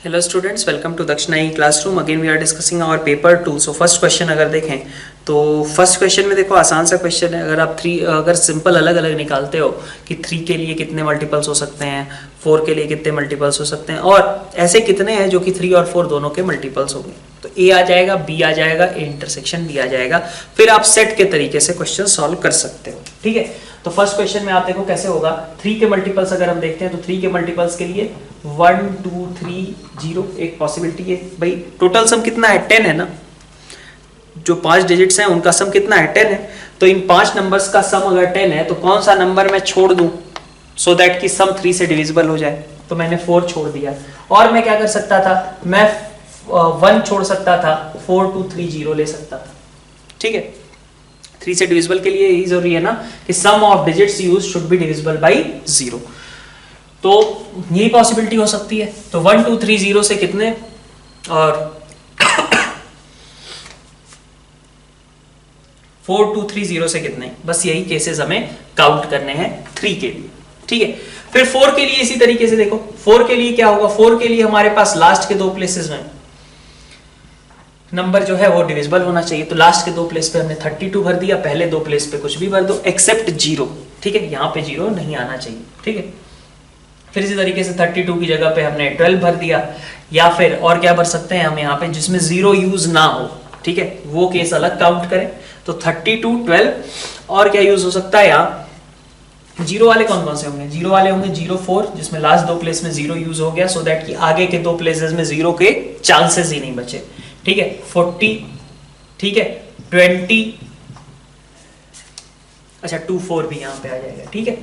Hello students, welcome to Dakshina e classroom. Again we are discussing our paper 2। So first question अगर देखें तो first question में देखो आसान सा क्वेश्चन है। अगर आप अगर सिंपल अलग अलग निकालते हो कि 3 के लिए कितने मल्टीपल्स हो सकते हैं, 4 के लिए कितने मल्टीपल्स हो सकते हैं, और ऐसे कितने हैं जो कि 3 और 4 दोनों के मल्टीपल्स होंगे, तो ए आ जाएगा, बी आ जाएगा, ए इंटरसेक्शन बी आ जाएगा। फिर आप सेट के तरीके से क्वेश्चन सॉल्व कर सकते हो। ठीक है, तो फर्स्ट क्वेश्चन में आप देखो कैसे होगा। 3 के मल्टीपल्स अगर हम देखते हैं तो 3 के मल्टीपल्स के लिए 1 2 3 0 एक पॉसिबिलिटी है। भाई टोटल सम कितना है, 10 है ना। जो 5 डिजिट्स हैं उनका सम कितना है, 10 है। तो इन 5 नंबर्स का सम अगर 10 है तो कौन सा नंबर मैं छोड़ दूं सो दैट कि सम 3 से डिविजिबल हो जाए। तो मैंने 4 छोड़ दिया, और मैं क्या कर सकता था, मैं 1 छोड़ सकता था, 4 2 3 0 ले सकता था। ठीक है, 3 से डिविजिबल के लिए यही जरूरी है ना कि sum of digits used should be divisible by 0। तो यही पॉसिबिलिटी हो सकती है। तो 1 2 3 0 से कितने, और 4 2 3 0 से कितने, बस यही केसेस हमें काउंट करने हैं 3 के लिए। ठीक है, फिर 4 के लिए इसी तरीके से देखो। 4 के लिए क्या होगा, 4 के लिए हमारे पास लास्ट के 2 प्लेसेस में नंबर जो है वो डिविजिबल होना चाहिए। तो लास्ट के 2 प्लेस पे हमने 32 भर दिया, पहले 2 प्लेस पे कुछ भी भर दो एक्सेप्ट 0। ठीक है, यहाँ पे 0 नहीं आना चाहिए। ठीक है, फिर इसी तरीके से 32 की जगह पे हमने 12 भर दिया, या फिर और क्या भर सकते हैं हम यहाँ पे जिसमें 0 यूज ना हो। ठीक है, वो केस अलग काउंट करें। तो 32 12, और क्या यूज हो सकता है यहाँ, 0 वाले कौन कौन से होंगे, 0 वाले होंगे 0 4 जिसमें लास्ट 2 प्लेस में 0 यूज हो गया, सो दैट कि आगे के 2 प्लेसेस में 0 के चांसेस ही नहीं बचे। ठीक है, 40, ठीक है 20, अच्छा 2 4 भी यहाँ पे आ जाएगा। ठीक है,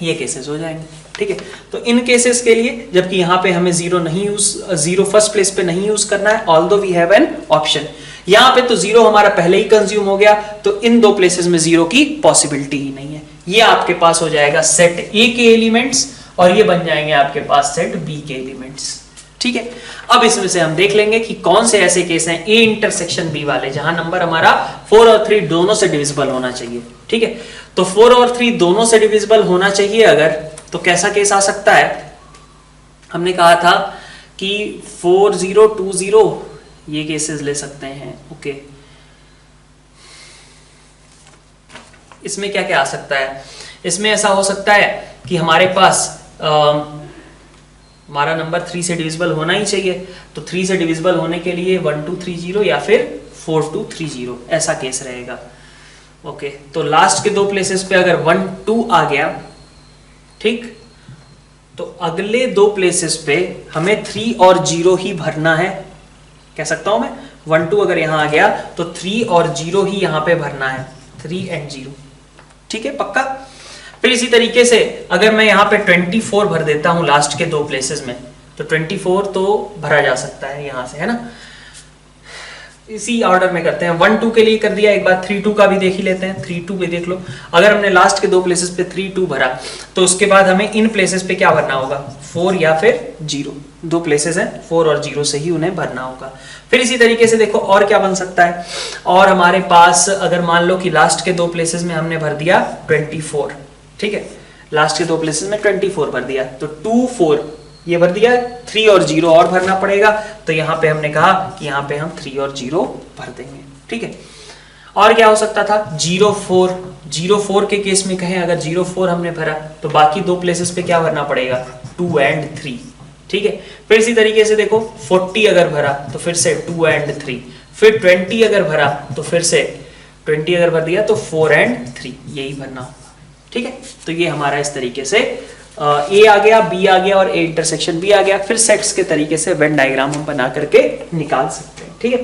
ये केसेस हो जाएंगे। ठीक है, तो इन केसेस के लिए जबकि यहाँ पे हमें 0 फर्स्ट प्लेस पे नहीं यूज करना है, although we have an option. यहाँ पे तो 0 हमारा पहले ही कंज्यूम हो गया, तो इन 2 प्लेसेस में 0 की पॉसिबिलिटी ही नहीं है। ये आपके पास हो जाएगा सेट ए के एलिमेंट्स, और ये बन जाएंगे आपके पास सेट बी के एलिमेंट्स। ठीक है, अब इसमें से हम देख लेंगे कि कौन से ऐसे केस हैं ए इंटरसेक्शन बी वाले, जहां नंबर हमारा 4 और 3 दोनों से डिविजिबल होना चाहिए। ठीक है, तो 4 और 3 दोनों से डिविजिबल होना चाहिए अगर, तो कैसा केस आ सकता है, हमने कहा था कि 4 0 2 0 ये केसेस ले सकते हैं। ओके, इसमें क्या क्या आ सकता है, इसमें ऐसा हो सकता है कि हमारे पास हमारा नंबर 3 से डिविजिबल होना ही चाहिए। तो 3 से डिविजिबल होने के लिए 1 2 3 0 या फिर 4 2 3 0 ऐसा केस रहेगा। ओके, तो लास्ट के 2 प्लेसेस पे अगर 1 2 आ गया, ठीक, तो अगले 2 प्लेसेस पे हमें 3 और 0 ही भरना है। कह सकता हूं मैं 1 2 अगर यहां आ गया तो 3 और 0 ही यहां पे भरना है, 3 एंड 0। ठीक है, पक्का। फिर इसी तरीके से अगर मैं यहाँ पे 24 भर देता हूं लास्ट के 2 प्लेसेस में, तो 24 तो भरा जा सकता है यहां से, है ना। इसी ऑर्डर में करते हैं, 1 2 के लिए कर दिया, एक बार 3 2 का भी देख ही लेते हैं। 3 2 भी देख लो, अगर हमने लास्ट के 2 प्लेसेस पे 3 2 भरा तो उसके बाद हमें इन प्लेसेस पे क्या भरना होगा, 4 या फिर 0। 2 प्लेसेस हैं, 4 और 0 से ही उन्हें भरना होगा। फिर इसी तरीके से देखो और क्या बन सकता है, और हमारे पास अगर मान लो कि लास्ट के 2 प्लेसेस में हमने भर दिया 24। ठीक है, लास्ट के 2 प्लेसेस में 24 भर दिया, तो 2 4 ये भर दिया, 3 और 0 और भरना पड़ेगा। तो यहां पे हमने कहा कि यहां पे हम 3 और 0 भर देंगे। ठीक है, और क्या हो सकता था, 0 4 के केस में कहें अगर 0 4 हमने भरा तो बाकी 2 प्लेसेस पे क्या भरना पड़ेगा, 2 एंड 3। ठीक है, फिर इसी तरीके से देखो 40 अगर भरा तो फिर से 2 एंड 3, फिर 20 अगर भरा तो फिर से 20 अगर भर दिया तो 4 एंड 3, यही भरना होगा। ठीक है, तो ये हमारा इस तरीके से ए आ गया, बी आ गया और ए इंटरसेक्शन बी आ गया। फिर सेट्स के तरीके से वेन डायग्राम हम बना करके निकाल सकते हैं। ठीक है,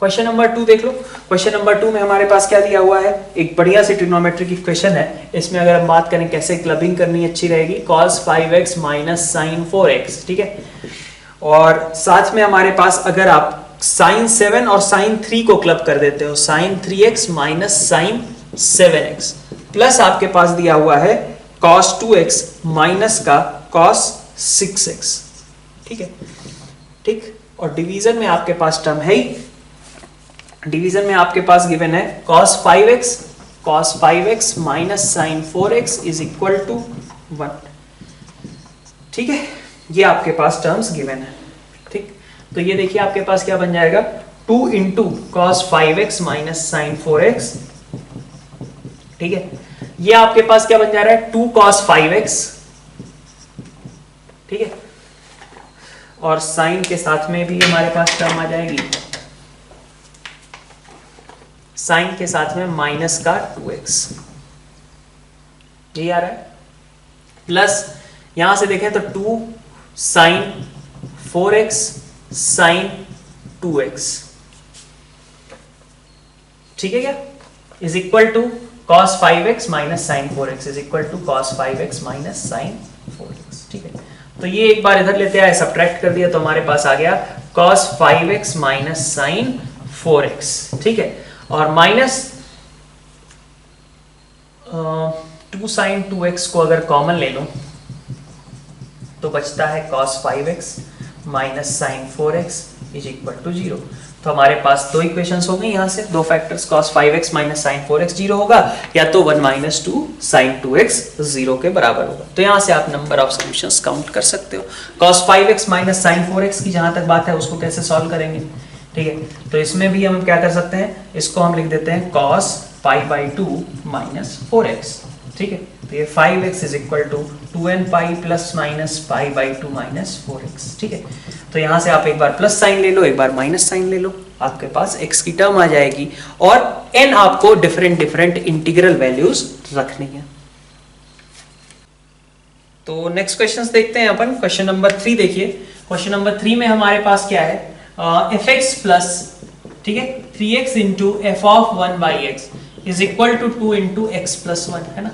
क्वेश्चन नंबर 2 देख लो। क्वेश्चन नंबर 2 में हमारे पास क्या दिया हुआ है, एक बढ़िया सी ट्रिग्नोमेट्री की क्वेश्चन है। इसमें अगर हम बात करें कैसे क्लबिंग करनी अच्छी रहेगी, cos 5x minus sin 4x। ठीक है, और साथ में हमारे पास अगर आप sin 7 और sin 3 को क्लब कर देते हो, sin 3x minus sin 7x, plus आपके पास दिया हुआ है cos 2x माइनस का cos 6x। ठीक है, ठीक, और डिवीजन में आपके पास टर्म है ही, डिवीजन में आपके पास गिवन है cos 5x minus sin 4x is equal to 1। ठीक है, ये आपके पास टर्म्स गिवन है, ठीक। तो ये देखिए आपके पास क्या बन जाएगा, 2 into cos 5x minus sine 4x, ठीक है। ये आपके पास क्या बन जा रहा है, 2 cos 5x, ठीक है। और साइन के साथ में भी हमारे पास टर्म आ जाएगी, साइन के साथ में माइनस का 2x, यही आ रहा है। प्लस यहां से देखें तो 2 साइन 4x साइन 2x, ठीक है क्या, is equal to cos 5x minus sine 4x is equal to cos 5x minus sine 4x, ठीक है। तो ये एक बार इधर लेते आए, सब्ट्रैक्ट कर दिया तो हमारे पास आ गया cos 5x minus sine 4x, ठीक है। और माइनस 2 साइन 2x को अगर कॉमन ले लो तो बचता है cos 5x minus sine 4x is equal to 0। तो हमारे पास दो इक्वेशंस हो गई, यहां से दो factors, cos 5x minus sine 4x 0 होगा, या तो 1 माइनस 2 साइन 2x 0 के बराबर होगा। तो यहां से आप नंबर ऑफ सॉल्यूशंस काउंट कर सकते हो। cos 5x minus sine 4x की जहां तक बात है उसको कैसे सॉल्व करेंगे, ठीक है। तो इसमें भी हम क्या कर सकते हैं, इसको हम लिख देते हैं cos pi by 2 minus 4x, ठीक है। तो ये 5x is equal to 2n pi plus minus pi by 2 minus 4x, ठीक है। तो यहां से आप एक बार प्लस साइन ले लो, एक बार माइनस साइन ले लो, आपके पास x की टर्म आ जाएगी और n आपको डिफरेंट डिफरेंट इंटीग्रल वैल्यूज रखनी है। तो नेक्स्ट क्वेश्चंस देखते हैं अपन। क्वेश्चन नंबर 3 देखिए। क्वेश्चन नंबर 3 में हमारे पास क्या है, fx प्लस, ठीक है, 3x into f of 1 by x is equal to 2 into x plus 1, है ना।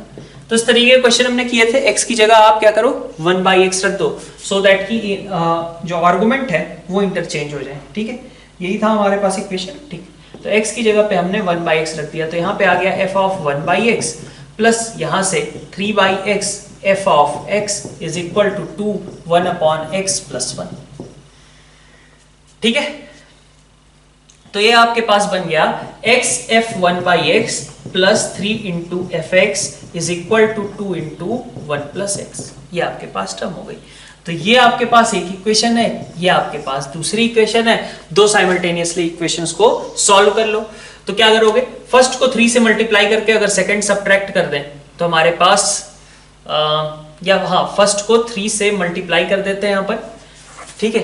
तो इस तरीके के क्वेश्चन हमने किए थे, x की जगह आप क्या करो 1 बाई एक्स रख दो, सो दैट कि जो आर्गुमेंट है वो इंटरचेंज हो जाए, ठीक है। यही था हमारे पास इक्वेशन, ठीक। तो x की जगह पे हमने 1 बाई एक्स रख दिया, तो यहाँ पे आ गया f of 1 by x plus यहाँ से 3 by x f of x is equal to 2 1 upon x plus 1, ठीक है। तो ये आपके पास बन गया x f 1 by x plus 3 into f x is equal to 2 into 1 plus x, ये आपके पास टर्म हो गई। तो ये आपके पास एक इक्वेशन है, ये आपके पास दूसरी इक्वेशन है, दो साइमल्टेनियसली इक्वेशंस को सॉल्व कर लो। तो क्या करोगे, फर्स्ट को 3 से मल्टीप्लाई करके अगर सेकंड सब्ट्रैक्ट कर दें तो हमारे पास या हाँ फर्स्ट को 3 से मल्टीप्लाई कर देते हैं यहाँ पर, ठीक है।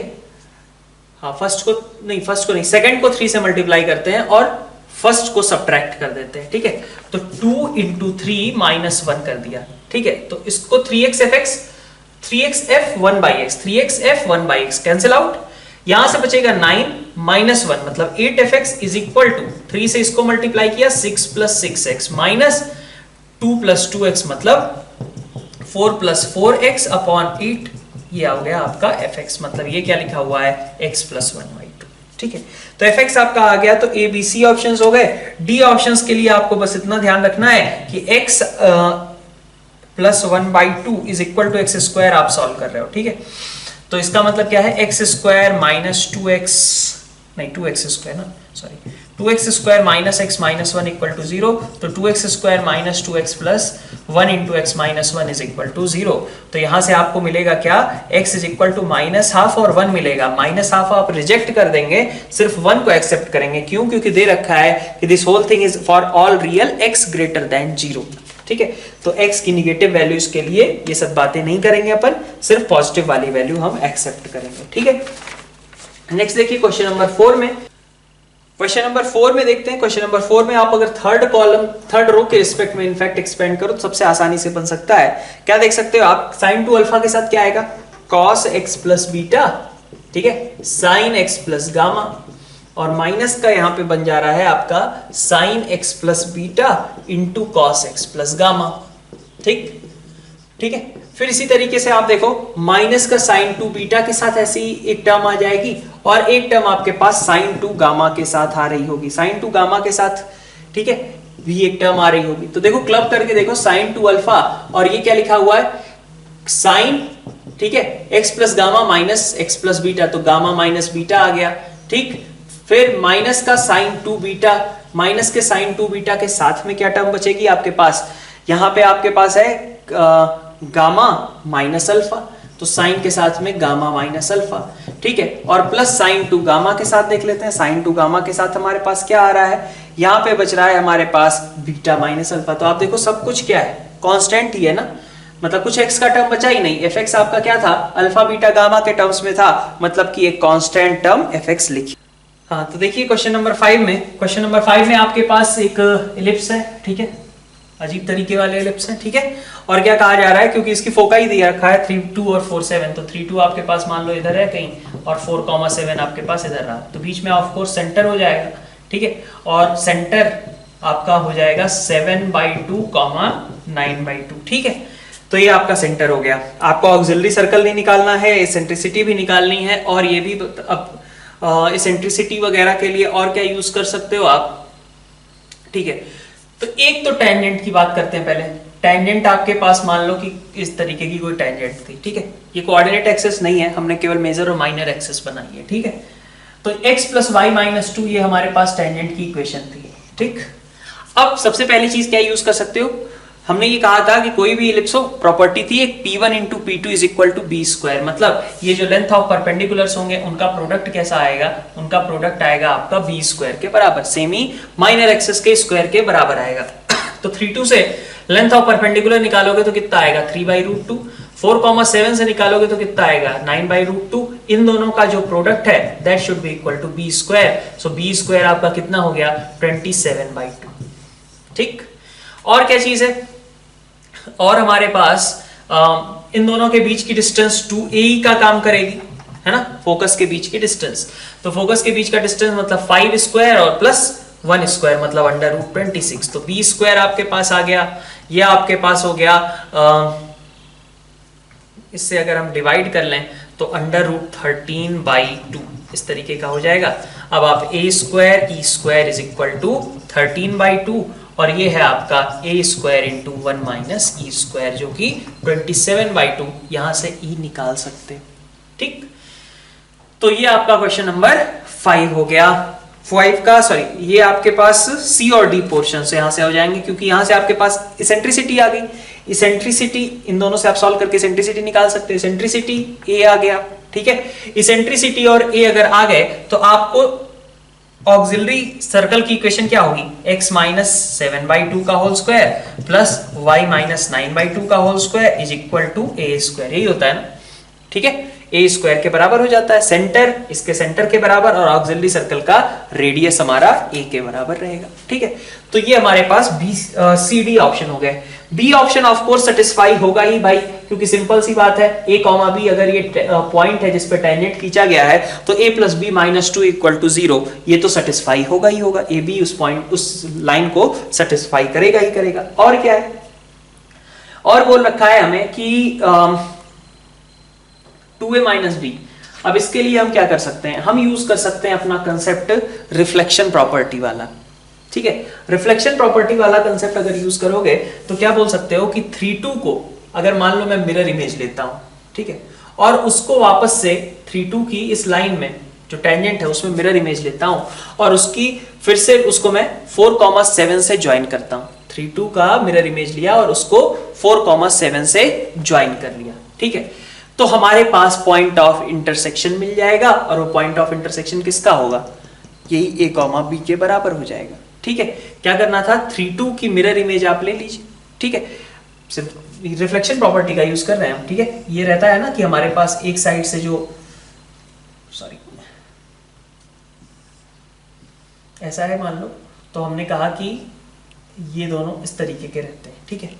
हाँ फर्स्ट को नहीं सेकंड को 3 से मल्टीप्लाई करते हैं और फर्स्ट को सब्ट्रैक्ट कर देते हैं, ठीक है। तो 2 इंटू 3 माइनस 1 कर दिया, ठीक है। तो इसको 3x f 1 by x, 3x f 1 by x cancel out, यहां से बचेगा 9 माइनस 1 मतलब 8fx इज इक्वल टू 3 से इसको मल्टीप्लाई किया 6 plus 6x minus 2 plus 2x मतलब 4 प्लस 4x अपॉन 8, ये आ गया आपका fx, मतलब ये क्या लिखा हुआ है x प्लस 1 बाई 2, ठीक है। तो fx आपका आ गया। तो a b c ऑप्शंस हो गए। d ऑप्शंस के लिए आपको बस इतना ध्यान रखना है कि x plus 1 by 2 is equal to x square आप सॉल्व कर रहे हो, ठीक है। तो इसका मतलब क्या है, एक्स स्क्वायर माइनस 2x नहीं 2x स्क्वायर ना sorry 2x square minus x minus 1 equal to 0। तो 2x square minus 2x plus 1 into x minus 1 is equal to 0। तो यहां से आपको मिलेगा क्या, x is equal to minus half और 1 मिलेगा। माइनस हाफ आप रिजेक्ट कर देंगे, सिर्फ 1 को एक्सेप्ट करेंगे, क्यों, क्योंकि दे रखा है कि this whole thing is for all real x greater than 0, ठीक है। तो x की निगेटिव वैल्यूज के लिए ये सब बातें नहीं करेंगे अपन, सिर्फ पॉजिटिव वाली वैल्यू हम एक्सेप्ट करेंगे, ठीक है। नेक्स्ट देखिए क्वेश्चन नंबर 4 में। क्वेश्चन नंबर 4 में देखते हैं। क्वेश्चन नंबर 4 में आप अगर थर्ड रो के रिस्पेक्ट में इनफैक्ट एक्सपेंड करो तो सबसे आसानी से बन सकता है। क्या देख सकते हो आप, साइन 2 अल्फा के साथ क्या आएगा, cos x प्लस बीटा, ठीक है, साइन x प्लस गामा, और माइनस का यहां पे बन जा रहा है आपका sine x plus beta into cos x plus gamma, ठीक है। फिर इसी तरीके से आप देखो माइनस का साइन 2 बीटा के साथ ऐसी एक टर्म आ जाएगी और एक टर्म आपके पास साइन 2 गामा के साथ आ रही होगी, साइन 2 गामा के साथ, ठीक है, भी एक टर्म आ रही होगी। तो देखो क्लब करके देखो साइन 2 अल्फा और ये क्या लिखा हुआ है साइन, ठीक है, x plus gamma minus x plus beta, तो गामा माइनस बीटा आ गया, ठीक। फिर माइनस का साइन 2 बीटा, माइनस के साइन 2 बीटा के साथ में क्या टर्म बचेगी आपके पास, यहां पे आपके पास है गामा माइनस अल्फा, तो साइन के साथ में गामा माइनस अल्फा, ठीक है, और प्लस साइन टू गामा के साथ देख लेते हैं। साइन टू गामा के साथ हमारे पास क्या आ रहा है, यहाँ पे बच रहा है हमारे पास बीटा माइनस अल्फा। तो आप देखो सब कुछ क्या है, कांस्टेंट ही है ना, मतलब कुछ एक्स का टर्म बचा ही नहीं। एफ एक्स आपका क्या था, अल्फा बीटा गामा के टर्म्स में था, मतलब कि एक कांस्टेंट टर्म एफ एक्स लिखिए। हाँ, तो देखिए क्वेश्चन नंबर 5 में आपके पास एक एलिप्स है, ठीक है, अजीब तरीके वाले एलिप्स है, ठीक है। और क्या कहा जा रहा है, क्योंकि इसकी फोकाई दिया रखा है 3, 2 और 4, 7, तो 3, 2 आपके पास मान लो इधर है कहीं, और 4, 7 आपके पास इधर रहा, तो बीच में ऑफ कोर्स सेंटर हो जाएगा, ठीक है, और सेंटर आपका हो जाएगा 7/2, 9/2, ठीक है। तो ये आपका सेंटर हो गया। आपको ऑक्सिलरी सर्कल नहीं निकालना है, एसेंट्रिसिटी भी निकालनी है, और ये भी अब एसेंट्रिसिटी वगैरह के लिए और क्या यूज कर सकते हो आप, ठीक है। तो एक तो टेंजेंट की बात करते हैं पहले। टेंजेंट आपके पास मान लो कि इस तरीके की कोई टेंजेंट थी, ठीक है, ये कोऑर्डिनेट एक्सिस नहीं है, हमने केवल मेजर और माइनर एक्सिस बनाई है, ठीक है। तो x + y - 2 ये हमारे पास टेंजेंट की इक्वेशन थी, ठीक। अब सबसे पहली चीज क्या यूज कर सकते हो, हमने ये कहा था कि कोई भी इलिप्सो प्रॉपर्टी थी एक P1 × P2 = B², मतलब ये जो लेंथ ऑफ परपेंडिकुलर्स होंगे उनका प्रोडक्ट कैसा आएगा, उनका प्रोडक्ट आएगा आपका B² के बराबर, सेमी माइनर एक्सिस के स्क्वायर के बराबर आएगा। तो 3, 2 से लेंथ ऑफ परपेंडिकुलर निकालोगे तो कितना आएगा, 3/√2। 4, 7 से निकालोगे तो कितना आएगा, 9/√2। इन दोनों का जो प्रोडक्ट है that should be equal to B²। So B² आपका कितना हो गया, 27/2, ठीक। और क्या चीज है, और हमारे पास इन दोनों के बीच की डिस्टेंस 2a का काम करेगी, है ना, फोकस के बीच की डिस्टेंस। तो फोकस के बीच का डिस्टेंस मतलब 5² और प्लस 1² मतलब √26। तो B² आपके पास आ गया, ये आपके पास हो गया, इससे अगर हम डिवाइड कर लें तो √13/2 इस तरीके का हो जाएगा। अब आप a² E² = 13/2, और ये है आपका a² × 1 - e² जो कि 27/2, यहां से e निकाल सकते हो, ठीक। तो ये आपका क्वेश्चन नंबर 5 हो गया। 5 का ये आपके पास C और D पोर्शन से यहां से हो जाएंगे, क्योंकि यहां से आपके पास इसेंट्रिसिटी आ गई। इसेंट्रिसिटी इन दोनों से आप सॉल्व करके इसेंट्रिसिटी निकाल सकते हो। इसेंट्रिसिटी a आ गया, ठीक है। इसेंट्रिसिटी और a अगर आ गए तो आपको ऑक्सिलरी सर्कल की इक्वेशन क्या होगी, x - 7/2 का होल स्क्वायर प्लस y - 9/2 का होल स्क्वायर = a²। यही होता है ना, ठीक है, a² के बराबर हो जाता है। सेंटर इसके सेंटर के बराबर, और ऑक्सिलरी सर्कल का रेडियस हमारा a के बराबर रहेगा, ठीक है। तो ये हमारे पास CD ऑप्शन हो गए। B option of course satisfy होगा ही भाई, क्योंकि सिंपल सी बात है, a, B अगर ये पॉइंट है जिस पे टेंजेंट खींचा गया है तो a + b - 2 = 0, ये तो सेटिस्फाई होगा ही होगा। ए बी उस पॉइंट, उस लाइन को सेटिस्फाई करेगा ही करेगा। और क्या है, और बोल रखा है हमें कि 2a - b। अब इसके लिए हम क्या कर सकते हैं, हम यूज कर सकते हैं अपना कंसेप्ट रिफ्लेक्शन प्रॉपर्टी वाला, ठीक है। रिफ्लेक्शन प्रॉपर्टी वाला कंसेप्ट अगर यूज करोगे तो क्या बोल सकते हो कि 3, 2 को अगर मान लो मैं मिरर इमेज लेता हूं, ठीक है, और उसको वापस से 3, 2 की इस लाइन में जो टेंजेंट है उसमें मिरर इमेज लेता हूं, और उसकी फिर से उसको मैं 4, 7 से ज्वाइन करता हूं। 3, 2 का मिरर इमेज लिया और उसको 4, 7 से ज्वाइन कर लिया, ठीक है। तो हमारे पास पॉइंट ऑफ इंटरसेक्शन मिल जाएगा, और वो पॉइंट ऑफ इंटरसेक्शन किसका होगा, यही a, b के बराबर हो जाएगा, ठीक है। क्या करना था, 3, 2 की मिरर इमेज आप ले लीजिए, ठीक है, सिर्फ रिफ्लेक्शन प्रॉपर्टी का यूज कर रहे हैं हम, ठीक है। ये रहता है ना कि हमारे पास एक साइड से जो ऐसा है मान लो, तो हमने कहा कि ये दोनों इस तरीके के रहते हैं, ठीक है।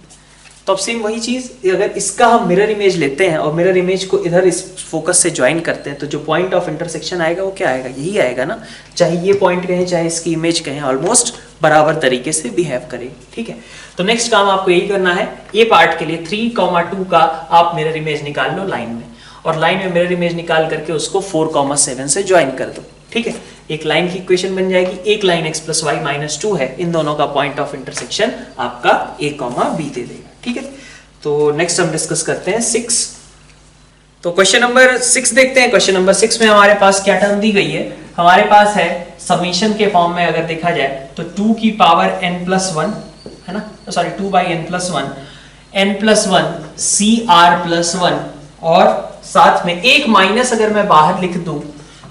तो अब सेम वही चीज, अगर इसका हम मिरर इमेज लेते हैं और मिरर इमेज को इधर इस फोकस से ज्वाइन करते हैं, तो जो पॉइंट ऑफ इंटरसेक्शन आएगा वो क्या आएगा, यही आएगा ना। चाहे ये पॉइंट कहें चाहे इसकी इमेज कहें, ऑलमोस्ट बराबर तरीके से बिहेव करेगी, ठीक है। तो नेक्स्ट काम आपको यही करना है, ये पार्ट के लिए 3, 2 का आप मिरर इमेज निकाल लो लाइन में, और लाइन में मिरर इमेज निकाल करके उसको 4, 7 से ज्वाइन कर दो, ठीक है। एक लाइन की इक्वेशन बन जाएगी। एक लाइन x + y - 2 है, इन दोनों का पॉइंट ऑफ इंटरसेक्शन आपका a, b दे देगा, ठीक है। तो नेक्स्ट हम डिस्कस करते हैं 6। तो क्वेश्चन नंबर 6 देखते हैं। क्वेश्चन नंबर 6 में हमारे पास क्या टर्म दी गई है, हमारे पास है समीशन के फॉर्म में अगर देखा जाए तो 2 की पावर n+1 है ना, सॉरी 2/n+1 n+1 CR+1 और साथ में एक माइनस अगर मैं बाहर लिख दूं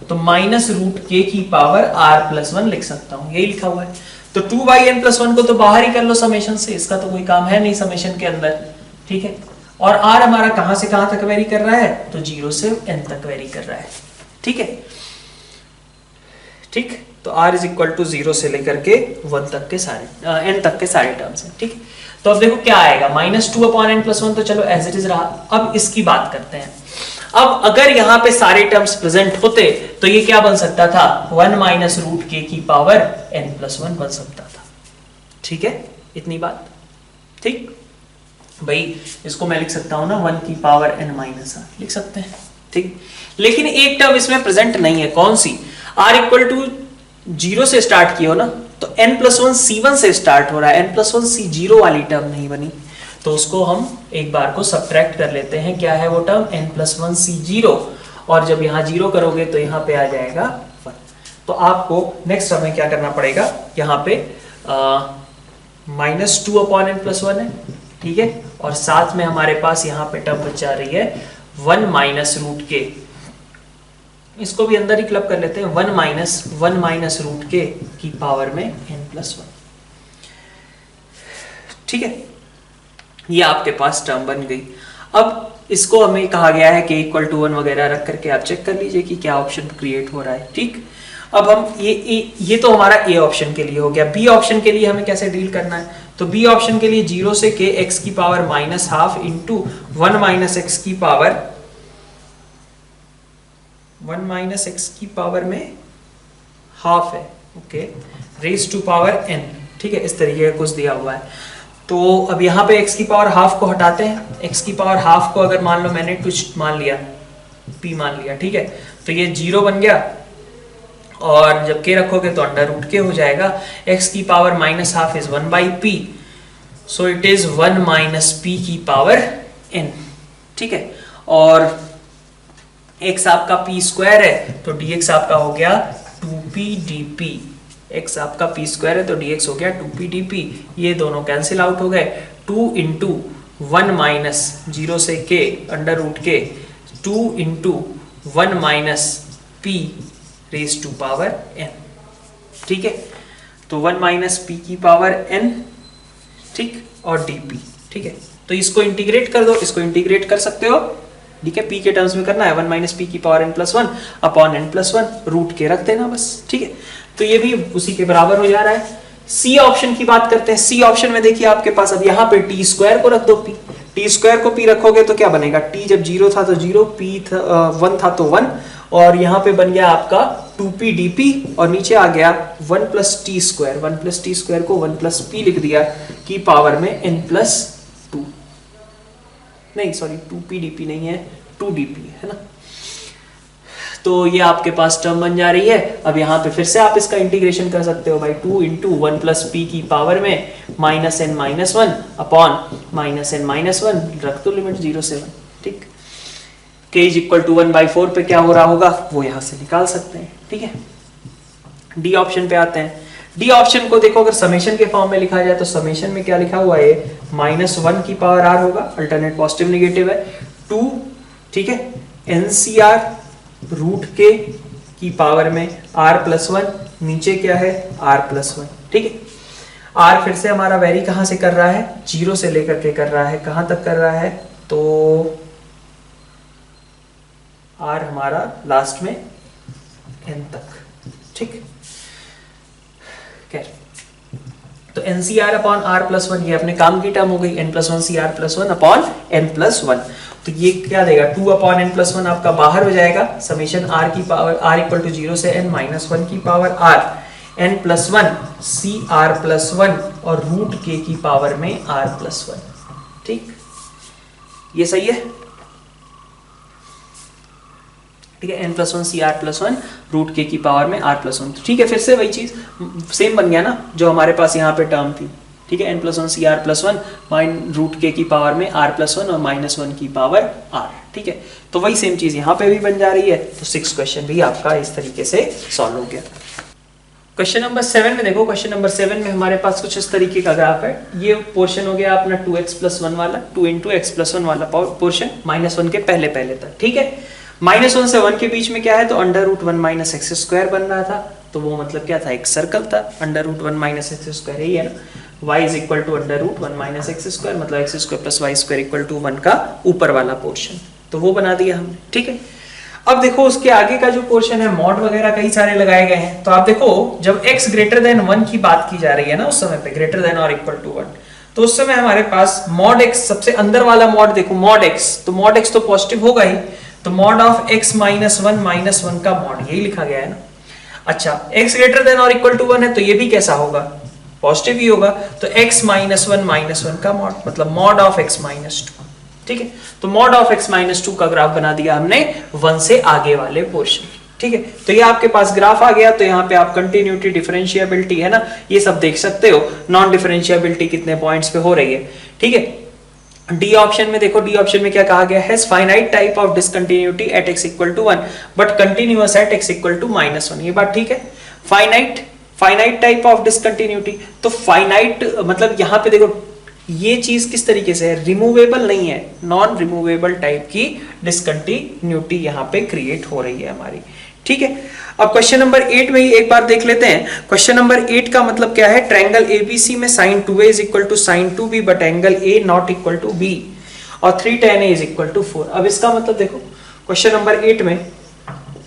तो माइनस रूट के की पावर आर प्लस वन लिख सकता हूं, यही लिखा हुआ है। तो 2/n प्लस वन को तो बाहर ही कर लो समेशन से, इसका तो कोई काम है नहीं समेशन के अंदर, ठीक है। और आर हमारा कहां से कहां तक वेरी कर रहा है, तो 0 से n तक वेरी कर रहा है, ठीक है। ठीक, तो r इज इक्वल टू 0 से लेकर के 1 तक के सारे n तक के सारे टर्म्स हैं, ठीक है। तो अब देखो क्या आएगा, -2/n प्लस वन तो चलो एज इट इज रहा। अब इसकी बात करते हैं। अब अगर यहाँ पे सारे टर्म्स प्रेजेंट होते तो ये क्या बन सकता था, 1 माइनस रूट के की पावर n प्लस वन बन सकता था, ठीक है। इतनी बात ठीक भाई, इसको मैं लिख सकता हूं ना 1 की पावर n माइनस r लिख सकते हैं, ठीक। लेकिन एक टर्म इसमें प्रेजेंट नहीं है, कौन सी, r इक्वल टू 0 से स्टार्ट किया हो ना, तो n प्लस वन c1 से स्टार्ट हो रहा है, n प्लस वन c0 वाली टर्म नहीं बनी, तो उसको हम एक बार को सब्ट्रैक्ट कर लेते हैं। क्या है वो term, n plus one c0, और जब यहाँ 0 करोगे तो यहाँ पे आ जाएगा 1। तो आपको नेक्स्ट हमें क्या करना पड़ेगा, यहाँ पे -2/n प्लस वन है, ठीक है, और साथ में हमारे पास यहाँ पे टर्म बचा रही है 1 माइनस रूट के, इसको भी अंदर ही क्लब कर लेते हैं, 1 माइनस रूट के की पावर में n प्लस वन, ठीक है। ये आपके पास टर्म बन गई। अब इसको हमें कहा गया है कि इक्वल टू 1 वगैरह रख करके आप चेक कर लीजिए कि क्या ऑप्शन क्रिएट हो रहा है, ठीक। अब हम ये तो हमारा ए ऑप्शन के लिए हो गया। बी ऑप्शन के लिए हमें कैसे डील करना है, तो बी ऑप्शन के लिए 0 से k x की पावर -12 इंटू 1 माइनस x की पावर 1 माइनस x की पावर में हाफ है, okay, raise to power n, ठीक है, इस तरीके का कुछ दिया हुआ है। तो अब यहाँ पे x की पावर हाफ को हटाते हैं, x की पावर हाफ को अगर मान लो मैंने कुछ मान लिया p मान लिया, ठीक है, तो ये 0 बन गया, और जब k रखोगे तो अंडर रूट के हो जाएगा। x की power -12 is 1/p, so it is 1 minus p की पावर n, ठीक है। और x आपका p स्क्वायर है तो dx आपका हो गया 2p dp, x आपका p स्क्वायर है तो dx हो गया 2p dp, ये दोनों कैंसिल आउट हो गए। 2 इंटू 1 माइनस 0 से k अंडर रूट के 2 into 1 minus p raise to power n, ठीक है। तो 1 माइनस p की पावर n, ठीक, और dp, ठीक है। तो इसको इंटीग्रेट कर दो, इसको इंटीग्रेट कर सकते हो, ठीक है, p के टर्म्स में करना है, 1 माइनस p की power n plus one upon n plus one, root के रख देना बस, ठीक है। तो ये भी उसी के बराबर हो जा रहा है। सी ऑप्शन की बात करते हैं। सी ऑप्शन में देखिए आपके पास अब यहाँ पे टी स्क्वायर को रख दो, p टी स्क्वायर को p रखोगे तो क्या बनेगा, t जब 0 था तो 0, p 1 था तो 1, और यहाँ पे बन गया आपका 2p dp, और नीचे आ गया 1 plus T square, 1 plus T square को 1 प्लस p लिख दिया की पावर में n प्लस 2, नहीं सॉरी 2p dp नहीं है, 2dp है ना। तो ये आपके पास टर्म बन जा रही है। अब यहाँ पे फिर से आप इसका इंटीग्रेशन कर सकते हो भाई, 2 इंटू 1 प्लस पी की पावर में minus n minus one upon minus n minus one, रख दो लिमिट 0 से 1, ठीक। k इज इक्वल टू 1/4 पे क्या हो रहा होगा वो यहाँ से निकाल सकते हैं, ठीक है। डी ऑप्शन पे आते हैं। डी ऑप्शन को देखो, अगर समेशन के फॉर्म में लिखा जाए तो समेशन में क्या लिखा हुआ है, -1 की पावर r होगा, अल्टरनेट पॉजिटिव नेगेटिव है, 2, ठीक है, NCR रूट के की पावर में r प्लस वन, नीचे क्या है r प्लस वन, ठीक है। r फिर से हमारा वेरी कहां से कर रहा है, 0 से लेकर के कर रहा है, कहां तक कर रहा है, तो r हमारा लास्ट में n तक, ठीक। तो NCR upon r plus one, ये अपने काम की टर्म हो गई, n plus one CR plus one upon n plus one. तो ये क्या देगा, 2 अपॉन n प्लस वन आपका बाहर हो जाएगा, समेशन r की पावर r इक्वल टू 0 से n माइनस वन की power r, n plus one CR plus one, और रूट k की पावर में r प्लस वन, ठीक। ये सही है, ठीक है। n plus one CR plus one, root k की पावर में r प्लस वन, ठीक है। फिर से वही चीज सेम बन गया ना जो हमारे पास यहाँ पे टर्म थी, ठीक है। n plus one CR plus one minus root k की पावर में r प्लस वन और माइनस वन की पावर r, ठीक है। तो वही सेम चीज यहाँ पे भी बन जा रही है। तो 6 क्वेश्चन भी आपका इस तरीके से सॉल्व हो गया। क्वेश्चन नंबर 7 में देखो, क्वेश्चन नंबर 7 में हमारे पास कुछ इस तरीके का ग्राफ है। ये पोर्शन हो गया अपना 2x+1 वाला, 2 इंटू x+1 वाला पोर्शन -1 के पहले पहले तक, ठीक है। -1 से 1 के बीच में क्या है, तो √1 माइनस एक्स स्क्वायर बन रहा था, तो वो मतलब क्या था, एक सर्कल था। √1 माइनस एक्स स्क्वायर यही है ना, y is equal to √1 minus x square, मतलब x square plus y square equal to 1 का ऊपर वाला पोर्शन, तो वो बना दिया हमने, ठीक है। अब देखो उसके आगे का जो पोर्शन है, मॉड वगैरह कई सारे लगाए गए हैं। तो आप देखो जब x ग्रेटर देन 1 की बात की जा रही है ना, उस समय पे ग्रेटर देन और इक्वल टू 1, तो उस समय हमारे पास मॉड x, सबसे अंदर वाला मॉड देखो, मॉड x, तो मॉड x तो पॉजिटिव होगा ही, तो मॉड ऑफ x -1 का मॉड, यही लिखा गया है ना। अच्छा, x ग्रेटर देन और इक्वल टू 1 है, तो ये भी कैसा होगा, पॉजिटिव ही होगा, तो x -1 का मॉड, मतलब मॉड ऑफ x -2, ठीक है। तो मॉड ऑफ x -2 का ग्राफ बना दिया हमने 1 से आगे वाले पोर्शन, ठीक है। तो ये आपके पास ग्राफ आ गया। तो यहाँ पे आप कंटिन्यूटी, डिफरेंशिएबिलिटी है ना, ये सब देख सकते हो। नॉन डिफरेंशिएबिलिटी कितने पॉइंट्स पे हो रही है, ठीक है। डी ऑप्शन में देखो, डी ऑप्शन में क्या कहा गया है, finite type of discontinuity at x equal to 1 but continuous at x equal to -1, ये बात ठीक है। फाइनाइट टाइप ऑफ डिसकंटिन्यूटी, तो फाइनाइट मतलब यहाँ पे देखो ये चीज किस तरीके से है, रिमूवेबल नहीं है, नॉन रिमूवेबल टाइप की डिसकंटिन्यूटी यहाँ पे क्रिएट हो रही है हमारी, ठीक है। अब क्वेश्चन नंबर 8 में ही एक बार देख लेते हैं। क्वेश्चन नंबर 8 का मतलब क्या है, ट्रायंगल एबीसी में sin 2a is equal to sin 2b but angle a not equal to b और 3 tan a is equal to 4। अब इसका मतलब देखो, क्वेश्चन नंबर 8 में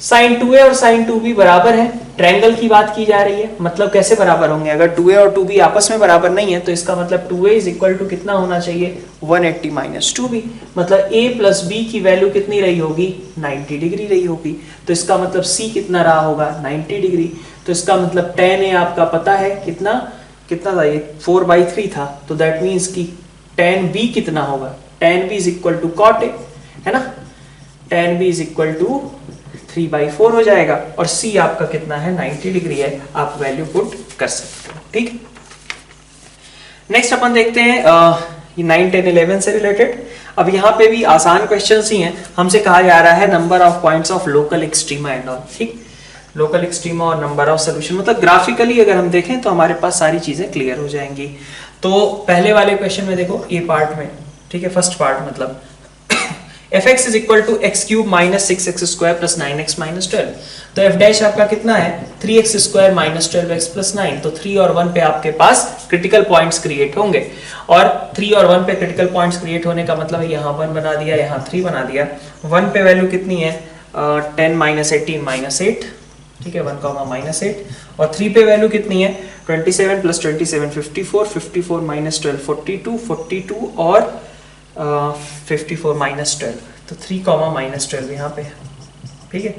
sin 2a और sin 2b बराबर है, ट्रायंगल की बात की जा रही है, मतलब कैसे बराबर होंगे, अगर 2a और 2b आपस में बराबर नहीं है तो इसका मतलब 2a इज इक्वल टू कितना होना चाहिए, 180 माइनस 2b, मतलब a प्लस b की वैल्यू कितनी रही होगी, 90 डिग्री रही होगी। तो इसका मतलब c कितना रहा होगा, 90 डिग्री। तो इसका मतलब tan a आपका पता है कितना था, ये 4/3 था, तो दैट मीन्स कि tan b कितना होगा, tan b is equal to cot a, है ना, tan b is equal to 3/4 हो जाएगा, और c आपका कितना है, 90 डिग्री है, आप वैल्यू पुट कर सकते हो, ठीक। नेक्स्ट अपन देखते हैं ये 9, 10, 11 से रिलेटेड। अब यहाँ पे भी आसान क्वेश्चंस ही हैं, हमसे कहा जा रहा है number of points of local extrema and all, ठीक। लोकल एक्सट्रीमा और नंबर ऑफ सोल्यूशन, मतलब ग्राफिकली अगर हम देखें तो हमारे पास सारी चीजें क्लियर हो जाएंगी। तो पहले वाले क्वेश्चन में देखो, ए पार्ट में, ठीक है, फर्स्ट पार्ट मतलब fx is equal to x cube minus 6x square plus 9x minus 12, तो f डैश आपका कितना है, 3x square minus 12x plus 9, तो 3 और 1 पे आपके पास क्रिटिकल पॉइंट्स क्रिएट होंगे, और 3 और 1 पे क्रिटिकल पॉइंट्स क्रिएट होने का मतलब है यहाँ 1 बना दिया, यहाँ 3 बना दिया। 1 पे वैल्यू कितनी है, 10 माइनस 18 माइनस 8, ठीक है, 1 माइनस 8, और 3 पे वैल्यू कितनी है, 27 प्लस 27 54, 54 माइनस 12 42, 42 और 54 माइनस 12, तो 3 माइनस 12 यहाँ पे, ठीक है।